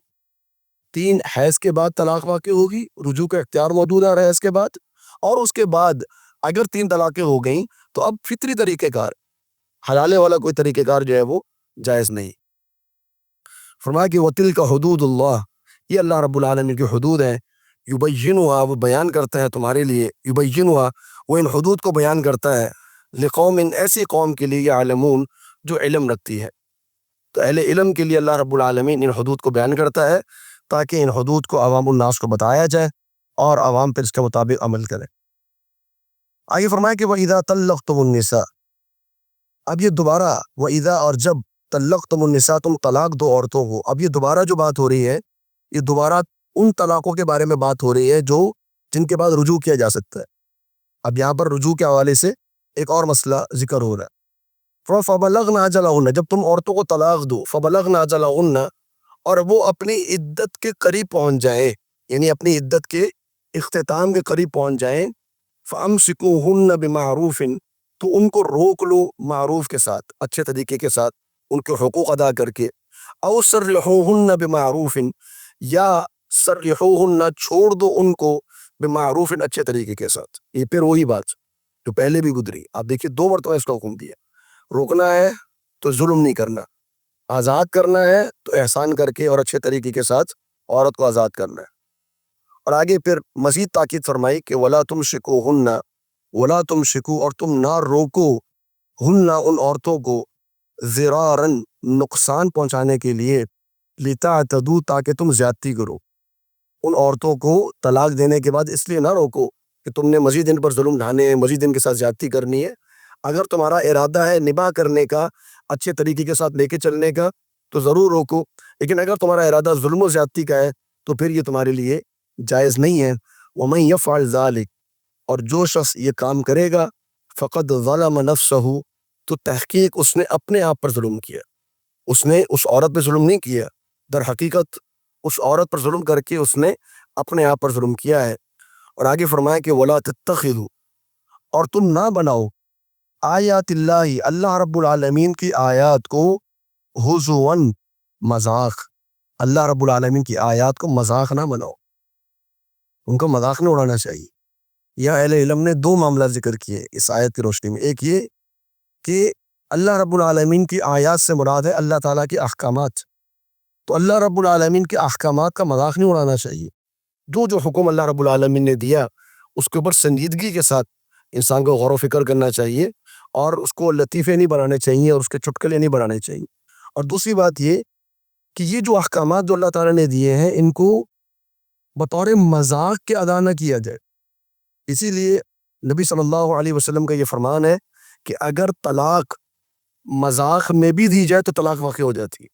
3 حیض کے بعد طلاق واقع ہوگی، رجوع کا اختیار موجود ہے حیض کے بعد، اور اس کے بعد اگر 3 طلاقیں ہو گئیں تو اب فطری طریقہ کار، حلالے والا کوئی طریقہ کار جو ہے وہ جائز نہیں۔ فرمایا کہ وَتِلْكَ حُدُودُ اللَّهِ، یہ اللہ رب العالمین کی حدود ہیں، یبینُھا، وہ بیان کرتا ہے تمہارے لیے، یبینُھا، وہ ان حدود کو بیان کرتا ہے، لقوم، ایسی قوم کے لیے، یعلمون، جو علم رکھتی ہے۔ تو اہل علم کے لیے اللہ رب العالمین ان حدود کو بیان کرتا ہے تاکہ ان حدود کو عوام الناس کو بتایا جائے اور عوام پھر اس کے مطابق عمل کرے۔ آگے فرمایا کہ وَإِذَا طَلَّقْتُمُ النِّسَاءَ، اب یہ دوبارہ وَإِذَا، اور جب طَلَّقْتُمُ النِّسَاءَ، تم طلاق دو عورتوں کو، اب یہ دوبارہ جو بات ہو رہی ہے یہ دوبارہ ان طلاقوں کے بارے میں بات ہو رہی ہے جن کے بعد رجوع کیا جا سکتا ہے۔ اب یہاں پر رجوع کے حوالے سے ایک اور مسئلہ ذکر ہو رہا ہے۔ فَبَلَغْنَ أَجَلَهُنَّ، جب تم عورتوں کو طلاق دو، فَبَلَغْنَ أَجَلَهُنَّ، اور وہ اپنی عدت کے قریب پہنچ جائیں، یعنی اپنی عدت کے اختتام کے قریب پہنچ جائیں، فَأَمْسِكُوهُنَّ بِمَعْرُوفٍ، تو ان کو روک لو معروف کے ساتھ، اچھے طریقے کے ساتھ، ان کے حقوق ادا کر کے، أَوْ سَرِّحُوهُنَّ بِمَعْرُوفٍ، یا سَرِّحُوهُنَّ، چھوڑ دو ان کو، بِمَعْرُوفٍ، اچھے طریقے کے ساتھ۔ یہ پھر وہی بات جو پہلے بھی گزری، آپ دیکھیے 2 مرتبہ اس کا حکم دیا، روکنا ہے تو ظلم نہیں کرنا، آزاد کرنا ہے تو احسان کر کے اور اچھے طریقے کے ساتھ عورت کو آزاد کرنا ہے۔ اور آگے پھر مزید تاکید فرمائی کہ وَلَا تُمْسِكُوهُنَّ، وَلَا تُمْسِكُوا، اور تم نہ روکو، ہن، ان عورتوں کو، ضِرَارًا، نقصان پہنچانے کے لیے، لِتَعْتَدُوا، تاکہ تم زیادتی کرو۔ ان عورتوں کو طلاق دینے کے بعد اس لیے نہ روکو کہ تم نے مزید ان پر ظلم ڈھانے ہیں، مزید ان کے ساتھ زیادتی کرنی ہے۔ اگر تمہارا ارادہ ہے نباہ کرنے کا، اچھے طریقے کے ساتھ لے کے چلنے کا، تو ضرور روکو، لیکن اگر تمہارا ارادہ ظلم و زیادتی کا ہے تو پھر یہ تمہارے لیے جائز نہیں ہے۔ وَمَن يَفْعَلْ ذَلِكَ، اور جو شخص یہ کام کرے گا، فقد ظلم نفسہ، تو تحقیق اس نے اپنے آپ پر ظلم کیا، اس نے اس عورت پہ ظلم نہیں کیا، در حقیقت اس عورت پر ظلم کر کے اس نے اپنے آپ پر ظلم کیا ہے۔ اور آگے فرمایا کہ وَلَا تَتَّخِذُوا، اور تم نہ بناؤ آیات اللہ، اللہ رب العالمین کی آیات کو ہزواً، مذاق، اللہ رب العالمین کی آیات کو مذاق نہ بناؤ، ان کو مذاق نہیں اڑانا چاہیے۔ یا اہل علم نے دو معاملات ذکر کیے اس آیت کی روشنی میں، ایک یہ کہ اللہ رب العالمین کی آیات سے مراد ہے اللہ تعالیٰ کے احکامات، تو اللہ رب العالمین کے احکامات کا مذاق نہیں اڑانا چاہیے۔ جو حکم اللہ رب العالمین نے دیا اس کے اوپر سنجیدگی کے ساتھ انسان کو غور و فکر کرنا چاہیے، اور اس کو لطیفے نہیں بنانے چاہیے اور اس کے چٹکلے نہیں بنانے چاہیے۔ اور دوسری بات یہ کہ یہ جو احکامات جو اللہ تعالیٰ نے دیے ہیں ان کو بطور مذاق کے ادا نہ کیا جائے۔ اسی لیے نبی صلی اللہ علیہ وسلم کا یہ فرمان ہے کہ اگر طلاق مذاق میں بھی دی جائے تو طلاق واقع ہو جاتی ہے۔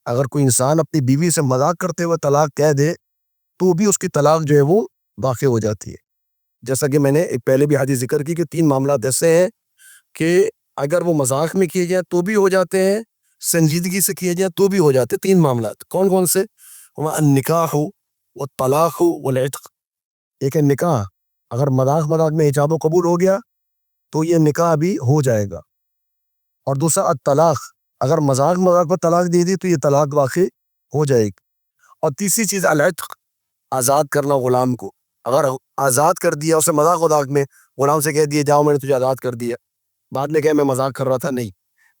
اگر کوئی انسان اپنی بیوی سے مذاق کرتے ہوئے طلاق کہہ دے تو بھی اس کی طلاق جو ہے وہ واقع ہو جاتی ہے۔ جیسا کہ میں نے پہلے بھی حدیث ذکر کی کہ 3 معاملات ایسے ہیں کہ اگر وہ مذاق میں کیے جائیں تو بھی ہو جاتے ہیں، سنجیدگی سے کیے جائیں تو بھی ہو جاتے ہیں۔ 3 معاملات کون کون سے؟ النکاح والطلاق والعتق۔ ایک ہے نکاح، اگر مذاق میں ایجاب و قبول ہو گیا تو یہ نکاح بھی ہو جائے گا، اور دوسرا الطلاق، اگر مذاق پر طلاق دے دی تو یہ طلاق واقع ہو جائے گی، اور تیسری چیز العتق، آزاد کرنا غلام کو۔ اگر آزاد کر دیا اسے مذاق میں، غلام سے کہہ دیا جاؤ میں نے تجھے آزاد کر دیا، بعد میں کہا میں مذاق کر رہا تھا، نہیں،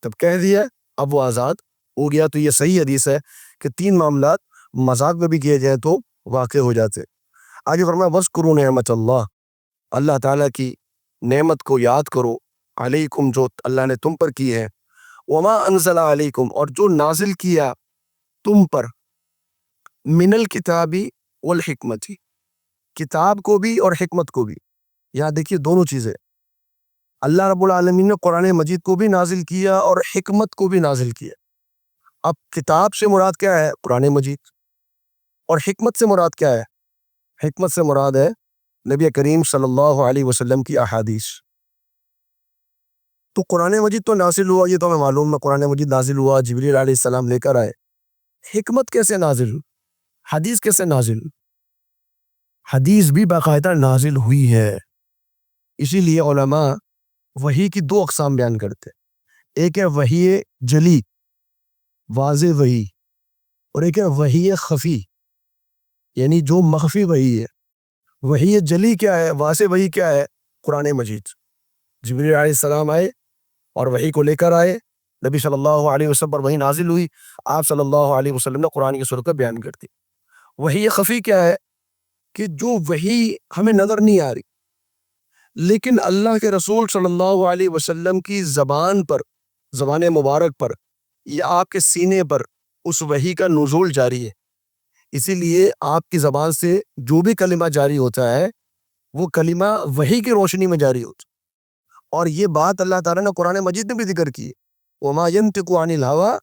تب کہہ دیا اب وہ آزاد ہو گیا۔ تو یہ صحیح حدیث ہے کہ 3 معاملات مذاق میں بھی کیے جائیں تو واقع ہو جاتے۔ آگے فرمایا وَاذْكُرُوا نِعْمَتَ اللَّهِ، اللہ تعالیٰ کی نعمت کو یاد کرو، علیکم، جو اللہ نے تم پر کی ہے، وَمَا أَنزَلَ عَلَيْكُمْ، اور جو نازل کیا تم پر، من الکتاب والحکمت، کتاب کو بھی اور حکمت کو بھی۔ یہاں دیکھیے دونوں چیزیں، اللہ رب العالمین نے قرآن مجید کو بھی نازل کیا اور حکمت کو بھی نازل کیا۔ اب کتاب سے مراد کیا ہے؟ قرآن مجید، اور حکمت سے مراد کیا ہے؟ حکمت سے مراد ہے نبی کریم صلی اللہ علیہ وسلم کی احادیث۔ تو قرآن مجید تو نازل ہوا، یہ تو ہمیں معلوم ہے، قرآن مجید نازل ہوا، جبریل علیہ السلام لے کر آئے۔ حکمت کیسے نازل ہوئی؟ حدیث کیسے نازل ہوئی؟ حدیث بھی باقاعدہ نازل ہوئی ہے۔ اسی لیے علماء وحی کی 2 اقسام بیان کرتے ہیں، ایک ہے وحی جلی، واضح وحی، اور ایک ہے وحی خفی، یعنی جو مخفی وحی ہے۔ وحی جلی کیا ہے، واضح وحی کیا ہے؟ قرآن مجید، جبریل علیہ السلام آئے اور وحی کو لے کر آئے، نبی صلی اللہ علیہ وسلم پر وحی نازل ہوئی، آپ صلی اللہ علیہ وسلم نے قرآن کی صورت کا بیان کر دی۔ وحی خفی کیا ہے؟ کہ جو وحی ہمیں نظر نہیں آ رہی، لیکن اللہ کے رسول صلی اللہ علیہ وسلم کی زبان پر، زبان مبارک پر، یا آپ کے سینے پر اس وحی کا نزول جاری ہے۔ اسی لیے آپ کی زبان سے جو بھی کلمہ جاری ہوتا ہے وہ کلمہ وحی کی روشنی میں جاری ہوتا ہے، اور یہ بات اللہ تعالیٰ نے قرآن مجید میں بھی ذکر کی ہے، وَمَا يَنْتِقُ عَنِ الْهَوَىٰ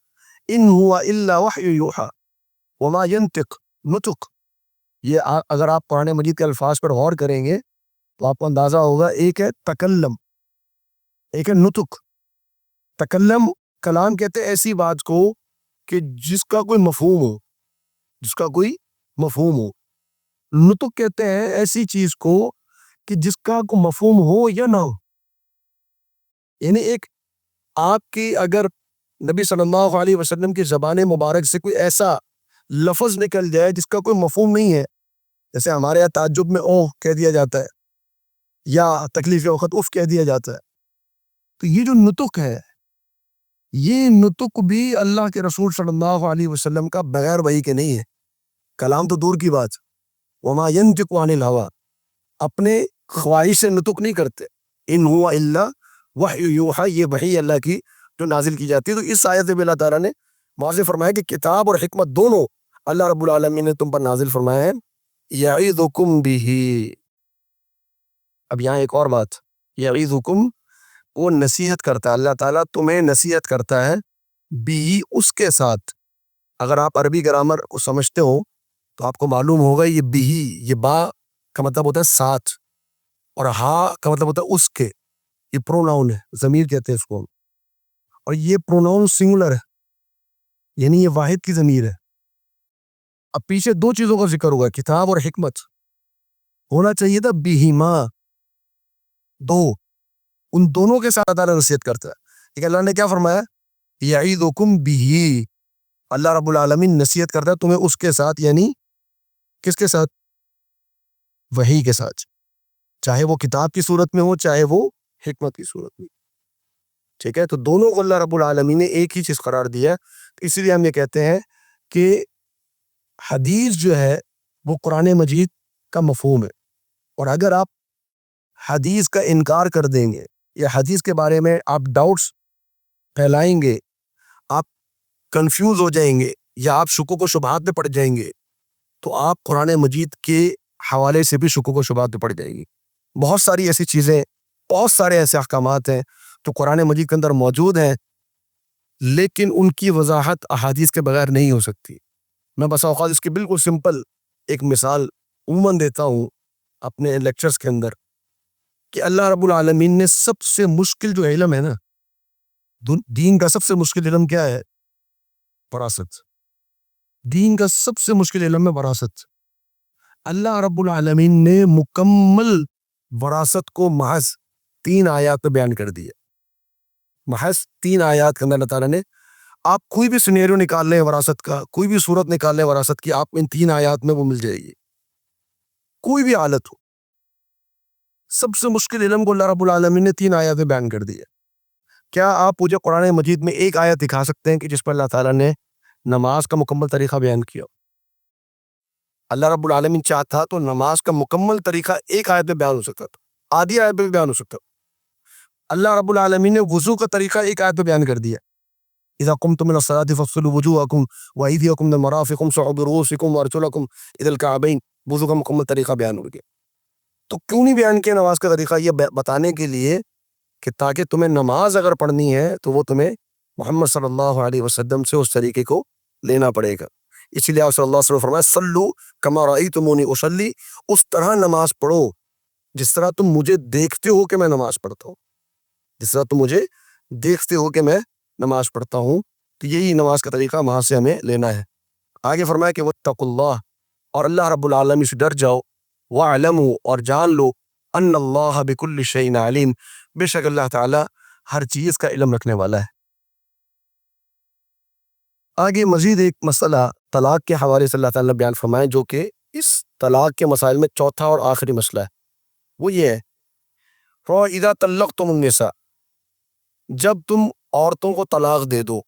إِنْ هُوَ إِلَّا وَحْيٌ يُوحَىٰ۔ وَمَا يَنْتِقُ، نطق، یہ اگر آپ قرآن مجید کے الفاظ پر غور کریں گے تو آپ کو اندازہ ہوگا، ایک ہے تکلم، ایک ہے نطق۔ تکلم، کلام کہتے ہیں ایسی بات کو کہ جس کا کوئی مفہوم ہو، جس کا کوئی مفہوم ہو۔ نطق کہتے ہیں ایسی چیز کو کہ جس کا کوئی مفہوم ہو یا نہ ہو، یعنی ایک آپ کی اگر نبی صلی اللہ علیہ وسلم کی زبان مبارک سے کوئی ایسا لفظ نکل جائے جس کا کوئی مفہوم نہیں ہے، جیسے ہمارے یہاں تعجب میں اوہ کہہ دیا جاتا ہے، یا تکلیف وقت اف کہہ دیا جاتا ہے، تو یہ جو نطق ہے، یہ نطق بھی اللہ کے رسول صلی اللہ علیہ وسلم کا بغیر وحی کے نہیں ہے۔ کلام تو دور کی بات، وما ينطق عن الهوى، اپنے خواہش سے نطق نہیں کرتے، ان هو الا وحی یوحیٰ، یہ وحی اللہ کی جو نازل کی جاتی ہے۔ تو اس آیت میں اللہ تعالیٰ نے واضح فرمایا کہ کتاب اور حکمت دونوں اللہ رب العالمین نے تم پر نازل فرمایا ہے، یعظکم بہ، اب یہاں ایک اور بات، یعظکم، وہ نصیحت کرتا ہے، اللہ تعالیٰ تمہیں نصیحت کرتا ہے بھی اس کے ساتھ۔ اگر آپ عربی گرامر کو سمجھتے ہو تو آپ کو معلوم ہوگا یہ بھی، یہ با کا مطلب ہوتا ہے ساتھ، اور ہا کا مطلب ہوتا ہے اس کے، یہ پروناؤن ہے، ضمیر کہتے ہیں اس کو، اور یہ پروناؤن سنگولر ہے، یعنی یہ واحد کی ضمیر ہے۔ اب پیچھے دو چیزوں کا ذکر ہوا، کتاب اور حکمت، ہونا چاہیے تھا بہما، دو، ان دونوں کے ساتھ اللہ نصیحت کرتا ہے، لیکن اللہ نے کیا فرمایا، یعظکم بہ، اللہ رب العالمین نصیحت کرتا ہے تمہیں اس کے ساتھ، یعنی کس کے ساتھ؟ وحی کے ساتھ، چاہے وہ کتاب کی صورت میں ہو چاہے وہ حکمت کی صورت میں، ٹھیک ہے؟ تو دونوں کو اللہ رب العالمین نے ایک ہی چیز قرار دیا، اسی لیے ہم یہ کہتے ہیں کہ حدیث جو ہے وہ قرآن مجید کا مفہوم ہے، اور اگر آپ حدیث کا انکار کر دیں گے یا حدیث کے بارے میں آپ ڈاؤٹس پھیلائیں گے، آپ کنفیوز ہو جائیں گے یا آپ شکوک و شبہات میں پڑ جائیں گے، تو آپ قرآن مجید کے حوالے سے بھی شکوک و شبہات میں پڑ جائیں گی۔ بہت ساری ایسی چیزیں، بہت سارے ایسے احکامات ہیں جو قرآن مجید کے اندر موجود ہیں، لیکن ان کی وضاحت احادیث کے بغیر نہیں ہو سکتی۔ میں بس اوقات اس کی بالکل سمپل ایک مثال عموماً دیتا ہوں اپنے لیکچرز کے اندر، کہ اللہ رب العالمین نے سب سے مشکل جو علم ہے نا، دین کا سب سے مشکل علم کیا ہے؟ وراثت۔ دین کا سب سے مشکل علم ہے وراثت۔ اللہ رب العالمین نے مکمل وراثت کو محض 3 آیات میں بیان کر دیا، محض 3 آیات کے اندر اللہ تعالیٰ نے، آپ کوئی بھی سینیریو نکال لیں وراثت کا، کوئی بھی صورت نکال لیں وراثت کی، آپ ان 3 آیات میں وہ مل جائے گی، کوئی بھی حالت ہو۔ سب سے مشکل علم کو اللہ رب العالمین نے 3 آیات میں بیان کر دیا۔ کیا آپ مجھے قرآن مجید میں ایک آیت دکھا سکتے ہیں کہ جس پر اللہ تعالیٰ نے نماز کا مکمل طریقہ بیان کیا؟ اللہ رب العالمین چاہتا تو نماز کا مکمل طریقہ ایک آیت میں بیان ہو سکتا تھا، آدھی آیت میں بیان ہو سکتا تھا۔ اللہ رب العالمین نے وضو کا طریقہ ایک آیت میں بیان کر دیا، اذا قمتم من الصلاة فاغسلوا وجوهكم وايديكم الى المرافق وامسحوا برؤوسكم وارجلكم الى الكعبين، وضو کا مکمل طریقہ بیان ہو گیا۔ تو کیوں نہیں بیان کیا نماز کا طریقہ؟ یہ بتانے کے لیے کہ تاکہ تمہیں نماز اگر پڑھنی ہے تو وہ تمہیں محمد صلی اللہ علیہ وسلم سے اس طریقے کو لینا پڑے گا۔ اسی لیے آپ صلی اللہ علیہ وسلم فرمایا صلو کما رأیتمونی اصلی، اس طرح نماز پڑھو جس طرح تم مجھے دیکھتے ہو کہ میں نماز پڑھتا ہوں، جس طرح تم مجھے دیکھتے ہو کہ میں نماز پڑھتا ہوں۔ تو یہی نماز کا طریقہ وہاں سے ہمیں لینا ہے۔ آگے فرمایا کہ واتقوا اللہ، اور اللہ رب العالمین سے ڈر جاؤ، واعلموا، اور جان لو، ان اللہ بکل شیء علیم، بے شک اللہ تعالی ہر چیز کا علم رکھنے والا ہے۔ آگے مزید ایک مسئلہ طلاق کے حوالے سے اللہ تعالیٰ نے بیان فرمائے، جو کہ اس طلاق کے مسائل میں چوتھا اور آخری مسئلہ ہے، وہ یہ ہے فَإِذَا طَلَّقْتُمُ النِّسَاءَ، جب تم عورتوں کو طلاق دے دو،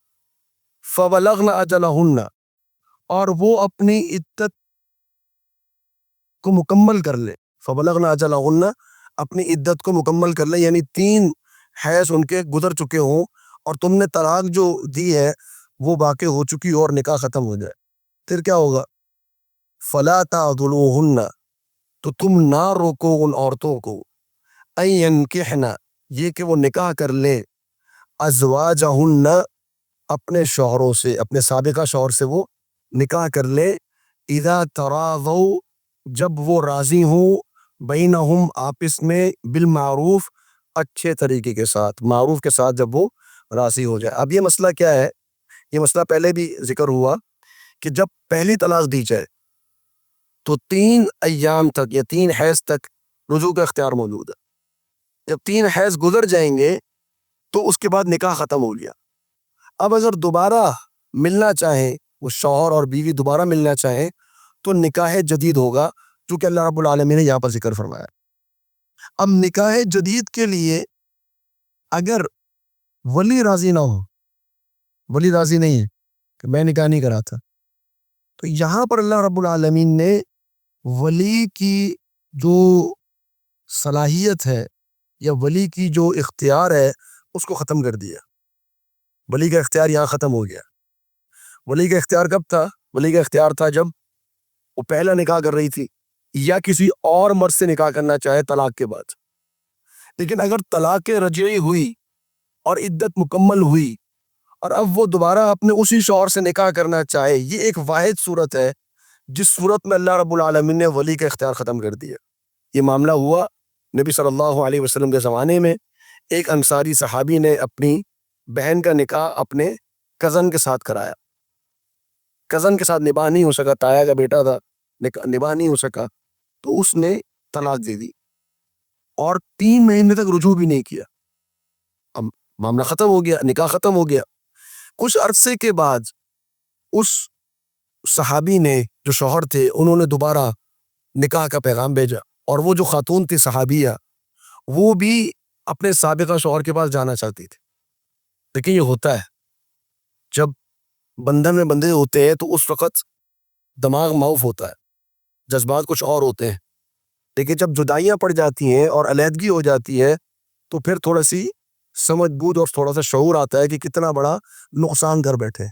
فَبَلَغْنَ أَجَلَهُنَّ، اور وہ اپنی عدت کو مکمل کر لے، فَبَلَغْنَ أَجَلَهُنَّ، اپنی عدت کو مکمل کر لے، یعنی 3 حیض ان کے گزر چکے ہوں اور تم نے طلاق جو دی ہے وہ واقع ہو چکی اور نکاح ختم ہو جائے، پھر کیا ہوگا؟ فَلَا تَعْضُلُوهُنَّ، تو تم نہ روکو ان عورتوں کو، أَن يَنْكِحْنَ، یہ کہ وہ نکاح کر لیں، أَزْوَاجَهُنَّ، اپنے شوہروں سے، اپنے سابقہ شوہر سے وہ نکاح کر لیں، اذا تراضوا، جب وہ راضی ہوں، بینہم، آپس میں، بالمعروف، اچھے طریقے کے ساتھ، معروف کے ساتھ جب وہ راضی ہو جائے۔ اب یہ مسئلہ کیا ہے؟ یہ مسئلہ پہلے بھی ذکر ہوا کہ جب پہلی طلاق دی جائے تو 3 ایام تک یا 3 حیض تک رجوع کا اختیار موجود ہے۔ جب 3 حیض گزر جائیں گے تو اس کے بعد نکاح ختم ہو گیا۔ اب اگر دوبارہ ملنا چاہیں، وہ شوہر اور بیوی دوبارہ ملنا چاہیں، تو نکاح جدید ہوگا، چونکہ اللہ رب العالمین نے یہاں پر ذکر فرمایا۔ اب نکاح جدید کے لیے اگر ولی راضی نہ ہو، ولی راضی نہیں ہے کہ میں نکاح نہیں کرا تھا، تو یہاں پر اللہ رب العالمین نے ولی کی جو صلاحیت ہے یا ولی کی جو اختیار ہے اس کو ختم کر دیا۔ ولی کا اختیار یہاں ختم ہو گیا۔ ولی کا اختیار کب تھا؟ ولی کا اختیار تھا جب وہ پہلا نکاح کر رہی تھی یا کسی اور مرد سے نکاح کرنا چاہے طلاق کے بعد، لیکن اگر طلاق رجعی ہوئی اور عدت مکمل ہوئی اور اب وہ دوبارہ اپنے اسی شوہر سے نکاح کرنا چاہے، یہ ایک واحد صورت ہے جس صورت میں اللہ رب العالمین نے ولی کا اختیار ختم کر دیا۔ یہ معاملہ ہوا نبی صلی اللہ علیہ وسلم کے زمانے میں، ایک انصاری صحابی نے اپنی بہن کا نکاح اپنے کزن کے ساتھ کرایا۔ کزن کے ساتھ نباہ نہیں ہو سکا، تایا کا بیٹا تھا، نباہ نہیں ہو سکا، تو اس نے طلاق دے دی اور 3 مہینے تک رجوع بھی نہیں کیا۔ اب معاملہ ختم ہو گیا، نکاح ختم ہو گیا۔ کچھ عرصے کے بعد اس صحابی نے، جو شوہر تھے، انہوں نے دوبارہ نکاح کا پیغام بھیجا، اور وہ جو خاتون تھی صحابیہ، وہ بھی اپنے سابقہ شوہر کے پاس جانا چاہتی تھی۔ لیکن یہ ہوتا ہے جب بندھن میں بندھے ہوتے ہیں تو اس وقت دماغ معاف ہوتا ہے، جذبات کچھ اور ہوتے ہیں، لیکن جب جدائیاں پڑ جاتی ہیں اور علیحدگی ہو جاتی ہے تو پھر تھوڑا سی سمجھ بوجھ اور تھوڑا سا شعور آتا ہے کہ کتنا بڑا نقصان کر بیٹھے۔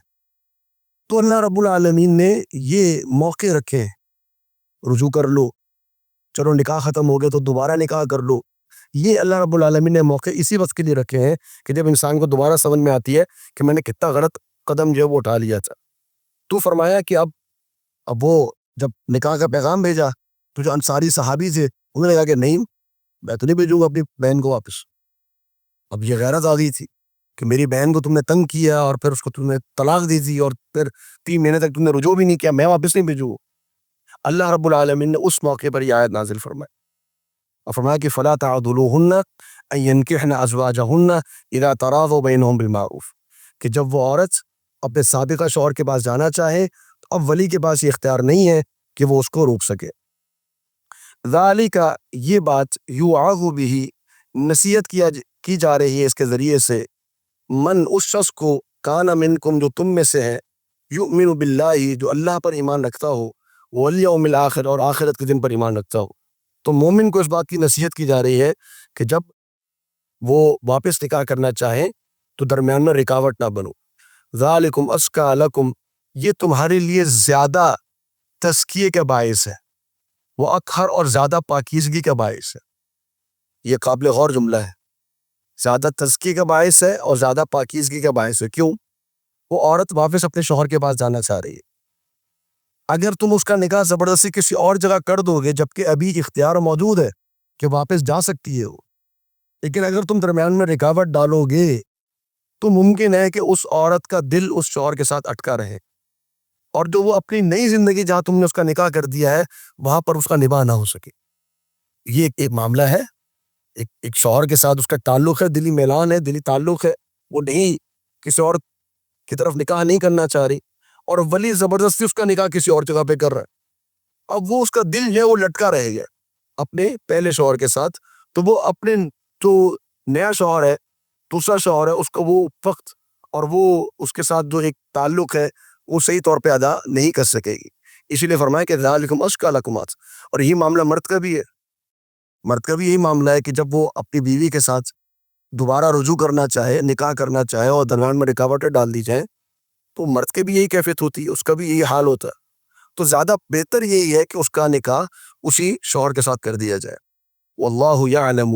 تو اللہ رب العالمین نے یہ موقع رکھے، رجوع کر لو، چلو نکاح ختم ہو گیا تو دوبارہ نکاح کر لو۔ یہ اللہ رب العالمین نے موقع اسی وقت کے لیے رکھے ہیں کہ جب انسان کو دوبارہ سمجھ میں آتی ہے کہ میں نے کتنا غلط قدم جو ہے وہ اٹھا لیا تھا۔ تو فرمایا کہ اب وہ جب نکاح کا پیغام بھیجا تو جو انصاری صحابی تھے انہوں نے کہا کہ نہیں، میں تو نہیں بھیجوں گا اپنی بہن کو واپس۔ اب یہ غیرت آ گئی تھی کہ میری بہن کو تم نے تنگ کیا اور پھر اس کو تم نے طلاق دی تھی اور پھر 3 مہینے تک تم نے رجوع بھی نہیں کیا، میں واپس نہیں بھیجوں۔ اللہ رب العالمین نے اس موقع پر یہ آیت نازل فرمائی اور فرمایا کہ فَلَا تَعْضُلُوهُنَّ أَن يَنكِحْنَ أَزْوَاجَهُنَّ إِذَا تَرَاضَوْا بَيْنَهُم بِالْمَعْرُوفِ، کہ جب وہ عورت اپنے سابقہ شوہر کے پاس جانا چاہے تو اب ولی کے پاس یہ اختیار نہیں ہے کہ وہ اس کو روک سکے۔ ذَلِكَ، یہ بات، يُوعَظُ بِهِ، نصیحت کی جا رہی ہے اس کے ذریعے سے، من، اس شخص کو، کان منکم، جو تم میں سے ہے، یؤمن باللہ، جو اللہ پر ایمان رکھتا ہو، والیوم الآخر، اور آخرت کے دن پر ایمان رکھتا ہو۔ تو مومن کو اس بات کی نصیحت کی جا رہی ہے کہ جب وہ واپس نکاح کرنا چاہیں تو درمیان میں رکاوٹ نہ بنو۔ ذالکم ازکی لکم، یہ تمہارے لیے زیادہ تزکیے کا باعث ہے، وہ اطہر، اور زیادہ پاکیزگی کا باعث ہے۔ یہ قابل غور جملہ ہے، زیادہ تزکیے کا باعث ہے اور زیادہ پاکیزگی کا باعث ہے۔ کیوں؟ وہ عورت واپس اپنے شوہر کے پاس جانا چاہ رہی ہے۔ اگر تم اس کا نکاح زبردستی کسی اور جگہ کر دو گے جبکہ ابھی اختیار موجود ہے کہ واپس جا سکتی ہے وہ، لیکن اگر تم درمیان میں رکاوٹ ڈالو گے تو ممکن ہے کہ اس عورت کا دل اس شوہر کے ساتھ اٹکا رہے، اور جو وہ اپنی نئی زندگی جہاں تم نے اس کا نکاح کر دیا ہے وہاں پر اس کا نباہ نہ ہو سکے۔ یہ ایک معاملہ ہے، ایک شوہر کے ساتھ اس کا تعلق ہے، دلی میلان ہے، دلی تعلق ہے، وہ نہیں کسی اور کی طرف نکاح نہیں کرنا چاہ رہی، اور ولی زبردستی اس کا نکاح کسی اور جگہ پہ کر رہا ہے۔ اب وہ اس کا دل جو ہے وہ لٹکا رہے گا اپنے پہلے شوہر کے ساتھ، تو وہ اپنے جو نیا شوہر ہے، دوسرا شوہر ہے، اس کا وہ وقت اور وہ اس کے ساتھ جو ایک تعلق ہے وہ صحیح طور پہ ادا نہیں کر سکے گی۔ اسی لیے فرمایا کہ ذالکم ازکی لکم، اور یہی معاملہ مرد کا بھی ہے۔ مرد کا بھی یہی معاملہ ہے کہ جب وہ اپنی بیوی کے ساتھ دوبارہ رجوع کرنا چاہے، نکاح کرنا چاہے، اور درمیان میں رکاوٹیں ڈال دی جائیں تو مرد کے بھی یہی کیفیت ہوتی ہے، اس کا بھی یہی حال ہوتا ہے۔ تو زیادہ بہتر یہی ہے کہ اس کا نکاح اسی شوہر کے ساتھ کر دیا جائے۔ واللہ یعلم،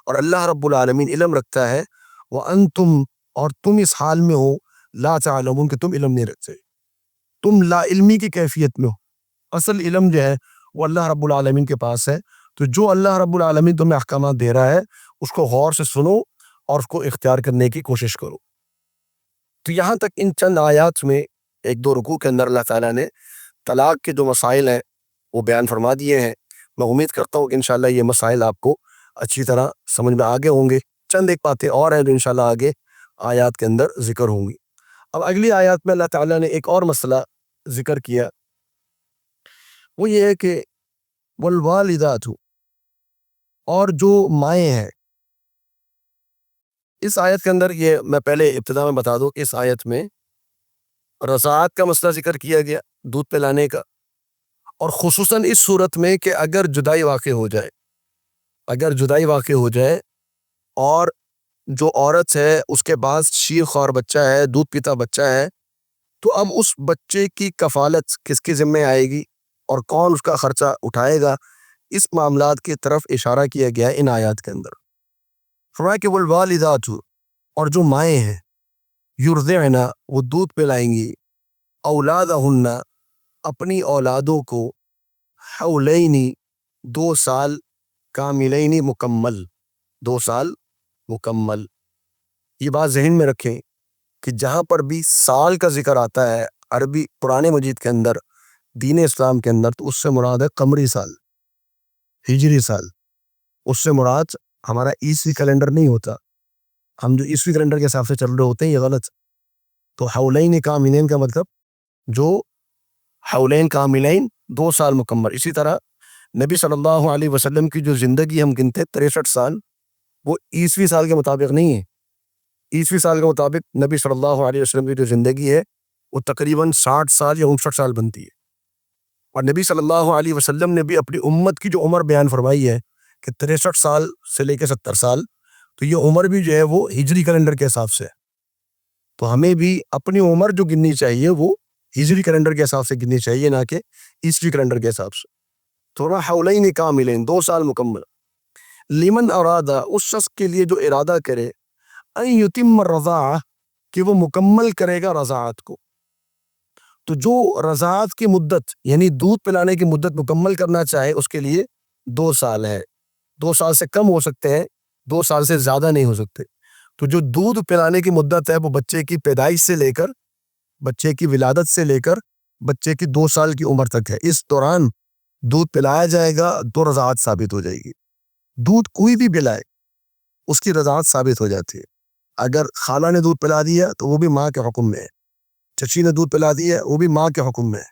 اور اللہ رب العالمین علم رکھتا ہے، وانتم، اور تم اس حال میں ہو، لا تعلمون، کہ تم علم نہیں رکھتے، تم لا علمی کی کیفیت میں ہو۔ اصل علم جو ہے وہ اللہ رب العالمین کے پاس ہے، تو جو اللہ رب العالمین تمہیں احکامات دے رہا ہے اس کو غور سے سنو اور اس کو اختیار کرنے کی کوشش کرو۔ تو یہاں تک ان چند آیات میں، 1-2 رکوع کے اندر، اللہ تعالیٰ نے طلاق کے جو مسائل ہیں وہ بیان فرما دیے ہیں۔ میں امید کرتا ہوں کہ انشاءاللہ یہ مسائل آپ کو اچھی طرح سمجھ میں آگے ہوں گے۔ چند ایک باتیں اور ہیں جو انشاءاللہ آگے آیات کے اندر ذکر ہوں گی۔ اب اگلی آیات میں اللہ تعالیٰ نے ایک اور مسئلہ ذکر کیا، وہ یہ ہے کہ والوالدات، اور جو مائیں ہیں۔ اس آیت کے اندر، یہ میں پہلے ابتدا میں بتا دوں کہ اس آیت میں رضاعت کا مسئلہ ذکر کیا گیا، دودھ پلانے کا، اور خصوصاً اس صورت میں کہ اگر جدائی واقع ہو جائے، اور جو عورت ہے اس کے پاس شیر خوار بچہ ہے، دودھ پیتا بچہ ہے، تو اب اس بچے کی کفالت کس کے ذمہ آئے گی اور کون اس کا خرچہ اٹھائے گا؟ اس معاملات کی طرف اشارہ کیا گیا ہے ان آیات کے اندر۔ فرمایا کہ والوالدات، اور جو مائیں ہیں، یرضعن، وہ دودھ پلائیں گی، اولادہن، اپنی اولادوں کو، حولینی، 2 سال، کاملینی، مکمل، 2 سال مکمل۔ یہ بات ذہن میں رکھیں کہ جہاں پر بھی سال کا ذکر آتا ہے عربی قرآن مجید کے اندر، دین اسلام کے اندر، تو اس سے مراد ہے قمری سال، ہجری سال۔ اس سے مراد ہمارا عیسوی کیلنڈر نہیں ہوتا، ہم جو عیسوی کیلنڈر کے حساب سے چل رہے ہوتے ہیں، یہ غلط۔ تو حولین کاملین کا مطلب جو حولین کاملین، 2 سال مکمل۔ اسی طرح نبی صلی اللہ علیہ وسلم کی جو زندگی ہم گنتے 63 سال، وہ عیسوی سال کے مطابق نہیں ہے۔ عیسوی سال کے مطابق نبی صلی اللہ علیہ وسلم کی جو زندگی ہے وہ تقریباً 60 سال یا 59 سال بنتی ہے۔ اور نبی صلی اللہ علیہ وسلم نے بھی اپنی امت کی جو عمر بیان فرمائی ہے کہ 63 سال سے لے کے 70 سال، تو یہ عمر بھی جو ہے وہ ہجری کیلنڈر کے حساب سے ہے۔ تو ہمیں بھی اپنی عمر جو گننی چاہیے وہ ہجری کیلنڈر کے حساب سے گننی چاہیے، نہ کہ عیسوی کیلنڈر کے حساب سے۔ تھوڑا حولین کاملین، 2 سال مکمل۔ لمن ارادہ، اس شخص کے لیے جو ارادہ کرے، ان یتم الرضاعہ، کہ وہ مکمل کرے گا رضاعت کو۔ تو جو رضاعت کی مدت یعنی دودھ پلانے کی مدت مکمل کرنا چاہے، اس کے لیے 2 سال ہے۔ 2 سال سے کم ہو سکتے ہیں، 2 سال سے زیادہ نہیں ہو سکتے۔ تو جو دودھ پلانے کی مدت ہے وہ بچے کی پیدائش سے لے کر، بچے کی ولادت سے لے کر بچے کی 2 سال کی عمر تک ہے۔ اس دوران دودھ پلایا جائے گا تو رضاعت ثابت ہو جائے گی۔ دودھ کوئی بھی پلائے اس کی رضاعت ثابت ہو جاتی ہے۔ اگر خالہ نے دودھ پلا دیا تو وہ بھی ماں کے حکم میں ہے، چچی نے دودھ پلا دیا وہ بھی ماں کے حکم میں ہے۔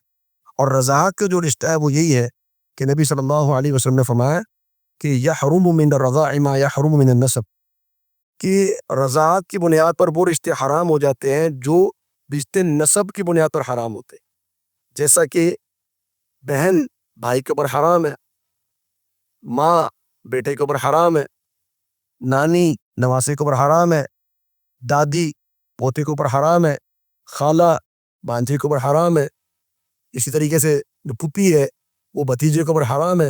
اور رضاعت کا جو رشتہ ہے وہ یہی ہے کہ نبی صلی اللہ علیہ وسلم نے فرمایا کہ یحرم من الرضاع ما یحرم من النسب، کہ رضاعت کی بنیاد پر وہ رشتے حرام ہو جاتے ہیں جو رشتے نسب کی بنیاد پر حرام ہوتے ہیں۔ جیسا کہ بہن بھائی کے اوپر حرام ہے، ماں بیٹے کے اوپر حرام ہے، نانی نواسے کے اوپر حرام ہے، دادی پوتے کے اوپر حرام ہے، خالہ بانجے کے اوپر حرام ہے، اسی طریقے سے جو پھوپھی ہے وہ بھتیجے کے اوپر حرام ہے۔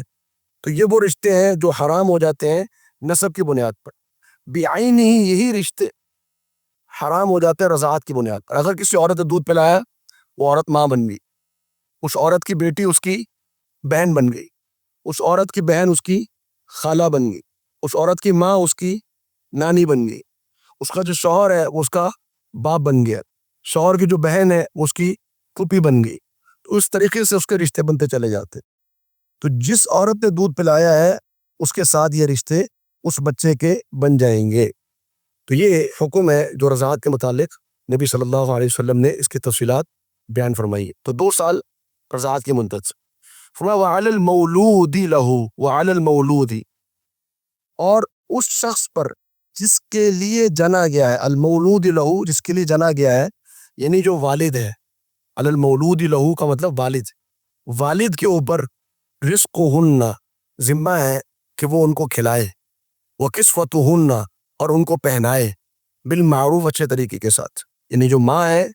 تو یہ وہ رشتے ہیں جو حرام ہو جاتے ہیں نسب کی بنیاد پر۔ بعین ہی، یہی رشتے حرام ہو جاتے ہیں رضاعت کی بنیاد پر۔ اگر کسی عورت نے دودھ پلایا، وہ عورت ماں بن گئی، اس عورت کی بیٹی اس کی بہن بن گئی، اس عورت کی بہن اس کی خالہ بن گئی، اس عورت کی ماں اس کی نانی بن گئی، اس کا جو شوہر ہے وہ اس کا باپ بن گیا، شوہر کی جو بہن ہے وہ اس کی پھوپھی بن گئی۔ تو اس طریقے سے اس کے رشتے بنتے چلے جاتے۔ تو جس عورت نے دودھ پلایا ہے اس کے ساتھ یہ رشتے اس بچے کے بن جائیں گے۔ تو یہ حکم ہے جو رضاعت کے متعلق نبی صلی اللہ علیہ وسلم نے اس کی تفصیلات بیان فرمائی ہے۔ تو 2 سال رضاعت کی مدت۔ فرمایا وعلی المولود لہ، وعلی المولود، اور اس شخص پر جس کے لیے جنا گیا ہے، المولود لہ، جس کے لیے جنا گیا ہے یعنی جو والد ہے۔ علی المولود لہ کا مطلب والد، والد کے اوپر رزقہن، ذمہ ہے کہ وہ ان کو کھلائے، وکسوتہن، اور ان کو پہنائے، بالمعروف، اچھے طریقے کے ساتھ۔ یعنی جو ماں ہے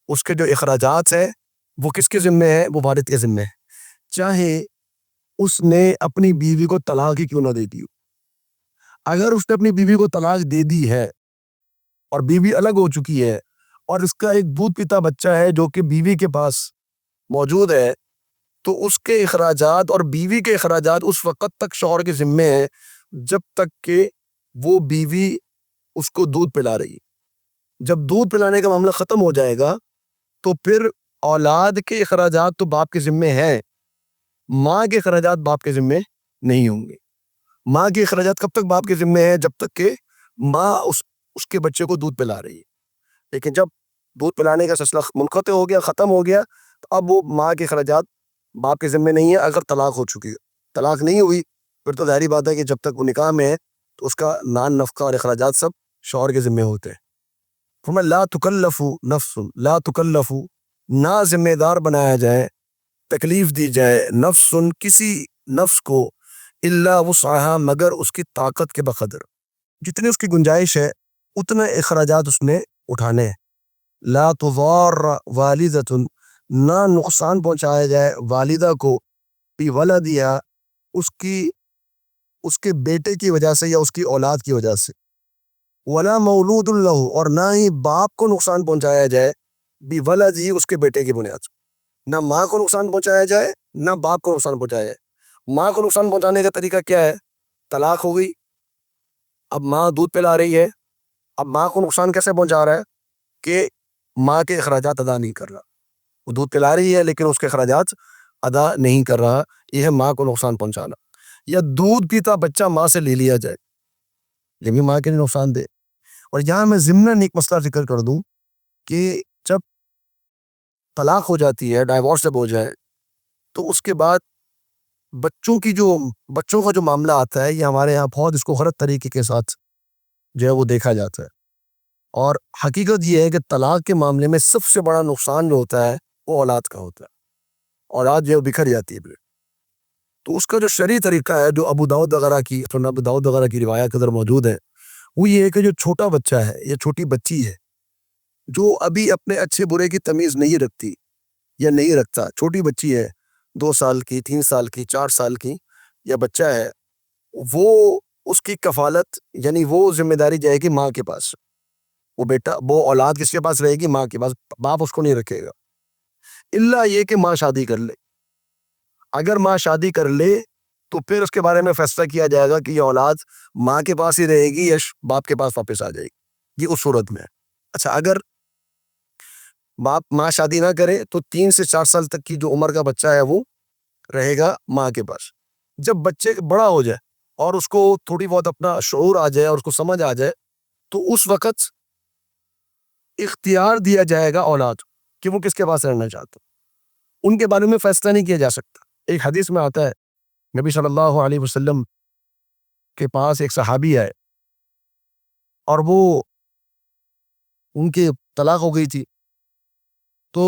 اس کے جو اخراجات ہیں وہ کس کے ذمہ ہے؟ وہ والد کے ذمہ ہے، چاہے اس نے اپنی بیوی کو طلاق ہی کیوں نہ دے دی ہو۔ اگر اس نے اپنی بیوی کو طلاق دے دی ہے اور بیوی الگ ہو چکی ہے اور اس کا ایک دودھ پیتا بچہ ہے جو کہ بیوی کے پاس موجود ہے، تو اس کے اخراجات اور بیوی کے اخراجات اس وقت تک شوہر کے ذمہ ہیں جب تک کہ وہ بیوی اس کو دودھ پلا رہی ہے۔ جب دودھ پلانے کا معاملہ ختم ہو جائے گا تو پھر اولاد کے اخراجات تو باپ کے ذمہ ہیں، ماں کے اخراجات باپ کے ذمہ نہیں ہوں گے۔ ماں کے اخراجات کب تک باپ کے ذمہ ہیں؟ جب تک کہ ماں اس کے بچے کو دودھ پلا رہی ہے۔ لیکن جب دودھ پلانے کا سلسلہ منقطع ہو گیا، ختم ہو گیا، تو اب وہ ماں کے اخراجات باپ کے ذمہ نہیں ہے۔ اگر طلاق ہو چکی ہے، طلاق نہیں ہوئی، پھر تو ظاہری بات ہے کہ جب تک وہ نکاح میں ہے تو اس کا نان نفقہ اور اخراجات سب شوہر کے ذمہ ہوتے ہیں۔ فرمایا لا تکلف نفس، لا تکلف، نہ ذمہ دار بنایا جائے، تکلیف دی جائے، نفس، کسی نفس کو، الا وسعها، مگر اس کی طاقت کے بقدر، جتنی اس کی گنجائش ہے اتنے اخراجات اس نے اٹھانے ہیں۔ لا تضار والدۃ، نہ نقصان پہنچایا جائے والدہ کو، فی ولدہا، اس کے بیٹے کی وجہ سے یا اس کی اولاد کی وجہ سے، ولا مولود لہ، اور نہ ہی باپ کو نقصان پہنچایا جائے بولد ہی، اس کے بیٹے کی بنیاد سے، نہ ماں کو نقصان پہنچایا جائے نہ باپ کو نقصان پہنچایا جائے۔ ماں کو نقصان پہنچانے کا طریقہ کیا ہے؟ طلاق ہو گئی، اب ماں دودھ پلا رہی ہے، اب ماں کو نقصان کیسے پہنچا رہا ہے کہ ماں کے اخراجات ادا نہیں کر رہا، وہ دودھ پلا رہی ہے لیکن اس کے اخراجات ادا نہیں کر رہا، یہ ہے ماں کو نقصان پہنچانا۔ یا دودھ پیتا بچہ ماں سے لے لیا جائے، یہ بھی ماں کے لیے نقصان دے۔ اور یہاں میں ضمناً ایک مسئلہ ذکر کر دوں کہ جب طلاق ہو جاتی ہے، ڈائیورس جب ہو جائے، تو اس کے بعد بچوں کا جو معاملہ آتا ہے، یہ ہمارے یہاں بہت اس کو غلط طریقے کے ساتھ جو ہے وہ دیکھا جاتا ہے۔ اور حقیقت یہ ہے کہ طلاق کے معاملے میں سب سے بڑا نقصان جو ہوتا ہے وہ اولاد کا ہوتا ہے، اولاد جو بکھر جاتی ہے پھر۔ تو اس کا جو شرعی طریقہ ہے، جو ابو داؤد وغیرہ کی روایات کے اندر موجود ہے، وہ یہ ہے کہ جو چھوٹا بچہ ہے یا چھوٹی بچی ہے جو ابھی اپنے اچھے برے کی تمیز نہیں رکھتی یا نہیں رکھتا، چھوٹی بچی ہے، 2 سال کی، 3 سال کی، 4 سال کی، یا بچہ ہے، وہ اس کی کفالت یعنی وہ ذمہ داری جائے گی ماں کے پاس، وہ اولاد کس کے پاس رہے گی؟ ماں کے پاس، باپ اس کو نہیں رکھے گا، الا یہ کہ ماں شادی کر لے۔ اگر ماں شادی کر لے تو پھر اس کے بارے میں فیصلہ کیا جائے گا کہ یہ اولاد ماں کے پاس ہی رہے گی یا باپ کے پاس واپس آ جائے گی، یہ اس صورت میں ہے۔ اچھا، اگر ماں شادی نہ کرے تو 3 سے 4 سال تک کی جو عمر کا بچہ ہے وہ رہے گا ماں کے پاس۔ جب بچے بڑا ہو جائے اور اس کو تھوڑی بہت اپنا شعور آ جائے اور اس کو سمجھ آ جائے، تو اس وقت اختیار دیا جائے گا اولاد کہ وہ کس کے پاس رہنا چاہتا، ان کے بارے میں فیصلہ نہیں کیا جا سکتا۔ ایک حدیث میں آتا ہے، نبی صلی اللہ علیہ وسلم کے پاس ایک صحابی آئے اور وہ ان کی طلاق ہو گئی تھی، تو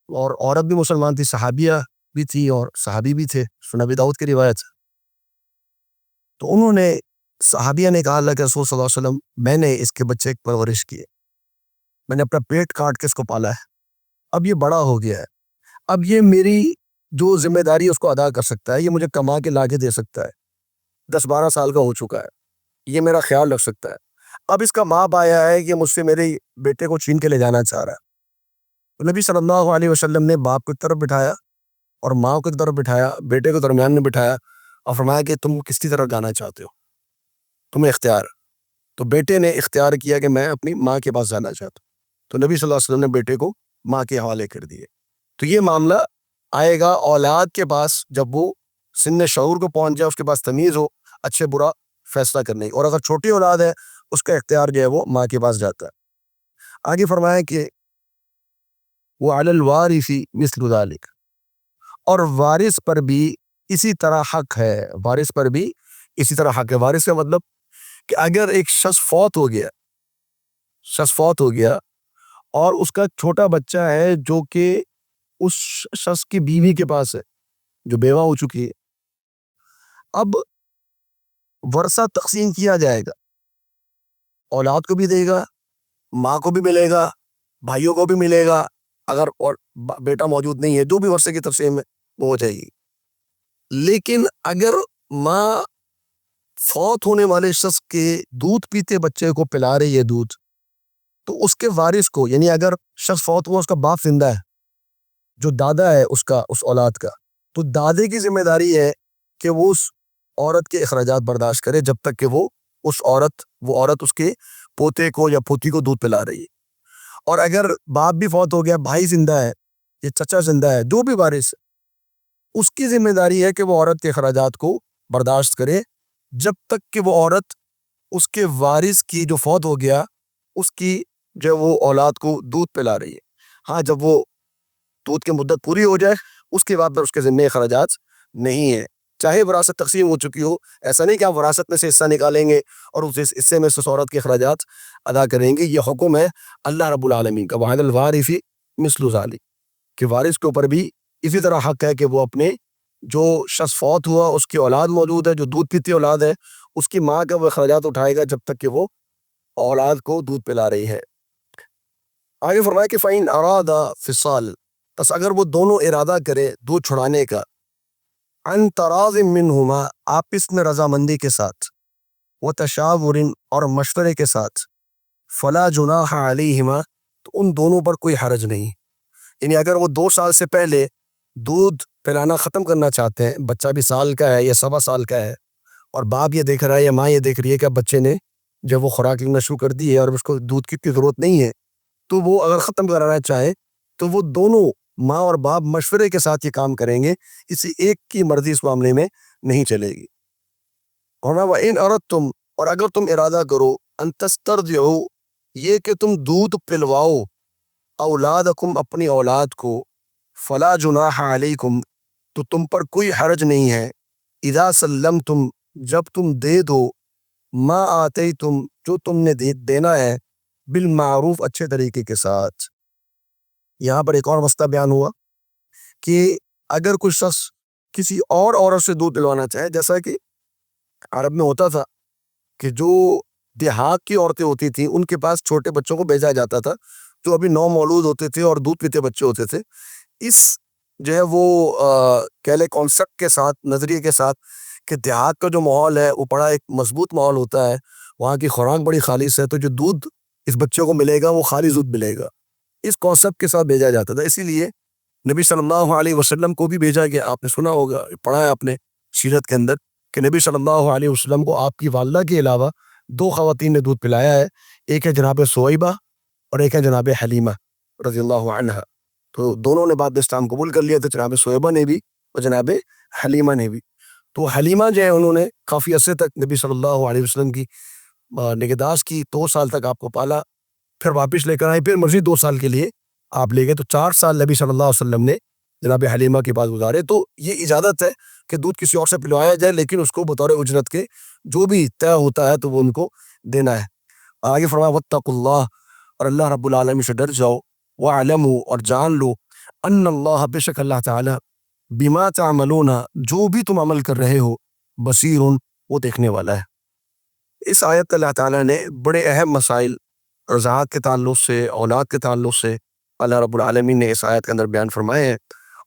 اور عورت بھی مسلمان تھی، صحابیہ بھی تھی اور صحابی بھی تھے، سنن ابی داؤد کی روایت ہے۔ تو انہوں نے صحابیہ نے کہا، اللہ کے رسول صلی اللہ علیہ وسلم، میں نے اس کے بچے کی پرورش کی ہے، میں نے اپنا پیٹ کاٹ کے اس کو پالا ہے، اب یہ بڑا ہو گیا ہے، اب یہ میری جو ذمہ داری اس کو ادا کر سکتا ہے، یہ مجھے کما کے لا کے دے سکتا ہے، 10-12 سال کا ہو چکا ہے، یہ میرا خیال رکھ سکتا ہے، اب اس کا باپ آیا ہے کہ مجھ سے میرے بیٹے کو چھین کے لے جانا چاہ رہا ہے۔ تو نبی صلی اللہ علیہ وسلم نے باپ کو طرف بٹھایا اور ماں کو طرف بٹھایا، بیٹے کو درمیان میں بٹھایا اور فرمایا کہ تم کس کی طرف جانا چاہتے ہو، تمہیں اختیار۔ تو بیٹے نے اختیار کیا کہ میں اپنی ماں کے پاس جانا چاہتا ہوں، تو نبی صلی اللہ علیہ وسلم نے بیٹے کو ماں کے حوالے کر دیے۔ تو یہ معاملہ آئے گا اولاد کے پاس جب وہ سن شعور کو پہنچ جائے، اس کے پاس تمیز ہو اچھے برا فیصلہ کرنے کی، اور اگر چھوٹی اولاد ہے اس کا اختیار جو ہے وہ ماں کے پاس جاتا ہے۔ آگے فرمایا کہ وعلی الوارث مثل ذلک، اور وارث پر بھی اسی طرح حق ہے، وارث پر بھی اسی طرح حق ہے۔ وارث کا مطلب کہ اگر ایک شخص فوت ہو گیا اور اس کا چھوٹا بچہ ہے جو کہ اس شخص کی بیوی کے پاس ہے، جو بیوہ ہو چکی ہے، اب ورثہ تقسیم کیا جائے گا، اولاد کو بھی دے گا، ماں کو بھی ملے گا، بھائیوں کو بھی ملے گا، اگر اور بیٹا موجود نہیں ہے جو بھی ورثے کی تقسیم ہے وہ ہو جائے گی۔ لیکن اگر ماں فوت ہونے والے شخص کے دودھ پیتے بچے کو پلا رہی ہے دودھ، تو اس کے وارث کو، یعنی اگر شخص فوت ہوا اس کا باپ زندہ ہے، جو دادا ہے اس اولاد کا، تو دادے کی ذمہ داری ہے کہ وہ اس عورت کے اخراجات برداشت کرے جب تک کہ وہ عورت اس کے پوتے کو یا پوتی کو دودھ پلا رہی ہے۔ اور اگر باپ بھی فوت ہو گیا، بھائی زندہ ہے یا چچا زندہ ہے، جو بھی وارث ہے، اس کی ذمہ داری ہے کہ وہ عورت کے اخراجات کو برداشت کرے جب تک کہ وہ عورت اس کے وارث کی جو فوت ہو گیا اس کی جو وہ اولاد کو دودھ پلا رہی ہے۔ ہاں، جب وہ دودھ کی مدت پوری ہو جائے اس کے بعد پھر اس کے ذمہ اخراجات نہیں ہے، چاہے وراثت تقسیم ہو چکی ہو۔ ایسا نہیں کہ آپ وراثت میں سے حصہ نکالیں گے اور اس حصے میں سے اس عورت کے اخراجات ادا کریں گے، یہ حکم ہے اللہ رب العالمین کا، وعلی الوارث مثل ذلک، کہ وارث کے اوپر بھی اسی طرح حق ہے کہ وہ اپنے جو شخص فوت ہوا اس کی اولاد موجود ہے، جو دودھ پیتی اولاد ہے، اس کی ماں کا وہ اخراجات اٹھائے گا جب تک کہ وہ اولاد کو دودھ پلا رہی ہے۔ آگے فرمایا کہ فَإِنْ أَرَادَ فِصَالٍ، بس اگر وہ دونوں ارادہ کرے دودھ چھڑانے کا، عن تراض منہما، آپس میں رضامندی کے ساتھ، وتشاور اور مشورے کے ساتھ فلا جناح علیہما تو ان دونوں پر کوئی حرج نہیں. یعنی اگر وہ 2 سال سے پہلے دودھ پلانا ختم کرنا چاہتے ہیں، بچہ بھی سال کا ہے یا 1.25 سال کا ہے، اور باپ یہ دیکھ رہا ہے یا ماں یہ دیکھ رہی ہے کہ بچے نے جب وہ خوراک لینا شروع کر دی ہے اور اس کو دودھ کی اتنی ضرورت نہیں ہے، تو وہ اگر ختم کرانا چاہے تو وہ دونوں ماں اور باپ مشورے کے ساتھ یہ کام کریں گے. اسی ایک کی مرضی اس معاملے میں نہیں چلے گی. اور وَإِنْ أَرَدْتُمْ اور اگر تم ارادہ کرو ان تسترضعوا یہ کہ تم دودھ پلواؤ اولادکم اپنی اولاد کو فلا جناح علیکم تو تم پر کوئی حرج نہیں ہے اذا سلمتم جب تم دے دو ما آتیتم جو تم نے دینا ہے بالمعروف اچھے طریقے کے ساتھ. یہاں پر ایک اور مسئلہ بیان ہوا کہ اگر کوئی شخص کسی اور عورت سے دودھ پلوانا چاہے، جیسا کہ عرب میں ہوتا تھا کہ جو دیہات کی عورتیں ہوتی تھیں ان کے پاس چھوٹے بچوں کو بھیجا جاتا تھا جو ابھی نو مولود ہوتے تھے اور دودھ پیتے بچے ہوتے تھے. اس جو ہے وہ کہہ لے کانسیپٹ کے ساتھ، نظریے کے ساتھ کہ دیہات کا جو ماحول ہے وہ بڑا ایک مضبوط ماحول ہوتا ہے، وہاں کی خوراک بڑی خالص ہے، تو جو دودھ اس بچے کو ملے گا وہ خالص دودھ ملے گا، اس کانسیپٹ کے ساتھ بھیجا جاتا تھا. اسی لیے نبی صلی اللہ علیہ وسلم کو بھی بھیجا گیا. آپ نے سنا ہوگا، پڑھا ہے آپ نے سیرت کے اندر کہ نبی صلی اللہ علیہ وسلم کو آپ کی والدہ کے علاوہ 2 خواتین نے دودھ پلایا ہے. ایک ہے جناب سویبہ اور ایک ہے جناب حلیمہ رضی اللہ عنہ. تو دونوں نے بعد اسلام قبول کر لیا تھا، جناب سویبہ نے بھی اور جناب حلیمہ نے بھی. تو حلیمہ جو ہے انہوں نے کافی عرصے تک نبی صلی اللہ علیہ وسلم کی نگہداشت کی، 2 سال تک آپ کو پالا، پھر واپس لے کر آئے، پھر مزید 2 سال کے لیے آپ لے گئے. تو 4 سال نبی صلی اللہ علیہ وسلم نے جناب حلیمہ کے پاس گزارے. تو یہ اجازت ہے کہ دودھ کسی اور سے پلوایا جائے، لیکن اس کو بطور اجرت کے جو بھی طے ہوتا ہے تو وہ ان کو دینا ہے. آگے فرمایا واتقوا اللہ اور اللہ رب العالمین سے ڈر جاؤ، وَاعْلَمُوا اور جان لو ان اللہ بے شک اللہ تعالی بما تعملون جو بھی تم عمل کر رہے ہو بصیر وہ دیکھنے والا ہے. اس آیت اللہ تعالیٰ نے بڑے اہم مسائل رضاعت کے تعلق سے، اولاد کے تعلق سے اللہ رب العالمین نے اس آیت کے اندر بیان فرمائے ہیں.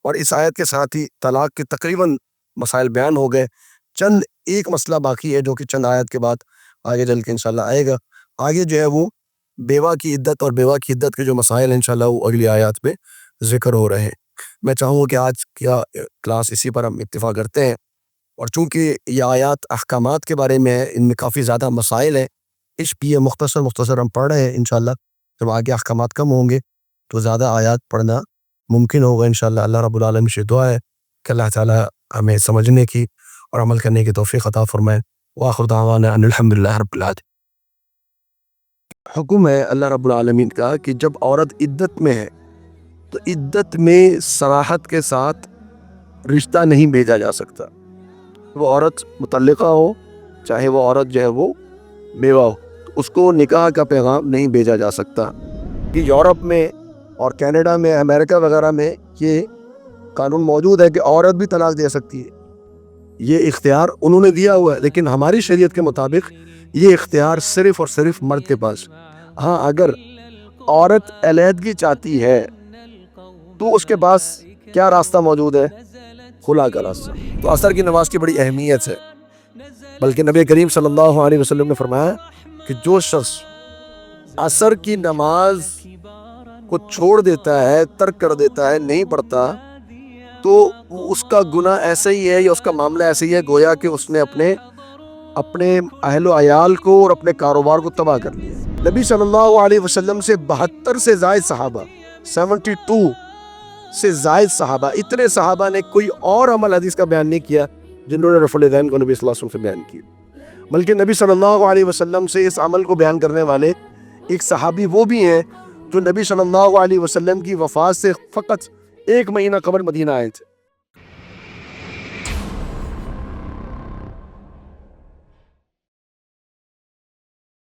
اور اس آیت کے ساتھ ہی طلاق کے تقریباً مسائل بیان ہو گئے. چند ایک مسئلہ باقی ہے جو کہ چند آیت کے بعد آگے چل کے انشاءاللہ آئے گا. آگے جو ہے وہ بیوہ کی عدت اور بیوہ کی عدت کے جو مسائل ہیں انشاءاللہ وہ اگلی آیات میں ذکر ہو رہے ہیں. میں چاہوں گا کہ آج کیا کلاس اسی پر ہم اتفاق کرتے ہیں، اور چونکہ یہ آیات احکامات کے بارے میں ہے، ان میں کافی زیادہ مسائل ہیں، اس لیے مختصر ہم پڑھ رہے ہیں. انشاءاللہ جب آگے احکامات کم ہوں گے تو زیادہ آیات پڑھنا ممکن ہوگا انشاءاللہ. اللہ رب العالمین سے دعا ہے کہ اللہ تعالی ہمیں سمجھنے کی اور عمل کرنے کی توفیق عطا فرمائے. وآخر دعوانا ان الحمدللہ رب العالمین. حکم ہے اللہ رب العالمین کا کہ جب عورت عدت میں ہے تو عدت میں صراحت کے ساتھ رشتہ نہیں بھیجا جا سکتا. وہ عورت مطلقہ ہو چاہے وہ عورت جو ہے وہ بیوہ ہو، اس کو نکاح کا پیغام نہیں بھیجا جا سکتا. کہ یورپ میں اور کینیڈا میں، امریکہ وغیرہ میں یہ قانون موجود ہے کہ عورت بھی طلاق دے سکتی ہے، یہ اختیار انہوں نے دیا ہوا ہے. لیکن ہماری شریعت کے مطابق یہ اختیار صرف اور صرف مرد کے پاس. ہاں اگر عورت علیحدگی چاہتی ہے تو اس کے پاس کیا راستہ موجود ہے؟ خلا کا راستہ. تو عصر کی نماز کی بڑی اہمیت ہے، بلکہ نبی کریم صلی اللہ علیہ وسلم نے فرمایا کہ جو شخص عصر کی نماز کو چھوڑ دیتا ہے، ترک کر دیتا ہے، نہیں پڑھتا، تو اس کا گناہ ایسا ہی ہے یا اس کا معاملہ ایسا ہی ہے گویا کہ اس نے اپنے اہل و عیال کو اور اپنے کاروبار کو تباہ کر لیا. نبی صلی اللہ علیہ وسلم سے 72 سے زائد صحابہ، 72 سے زائد صحابہ، اتنے صحابہ نے کوئی اور عمل حدیث کا بیان نہیں کیا جنہوں نے رفع الیدین کو نبی صلی اللہ علیہ وسلم سے بیان کیا، بلکہ نبی صلی اللہ علیہ وسلم سے اس عمل کو بیان کرنے والے ایک صحابی وہ بھی ہیں جو نبی صلی اللہ علیہ وسلم کی وفات سے فقط 1 مہینہ قبل مدینہ آئے تھے.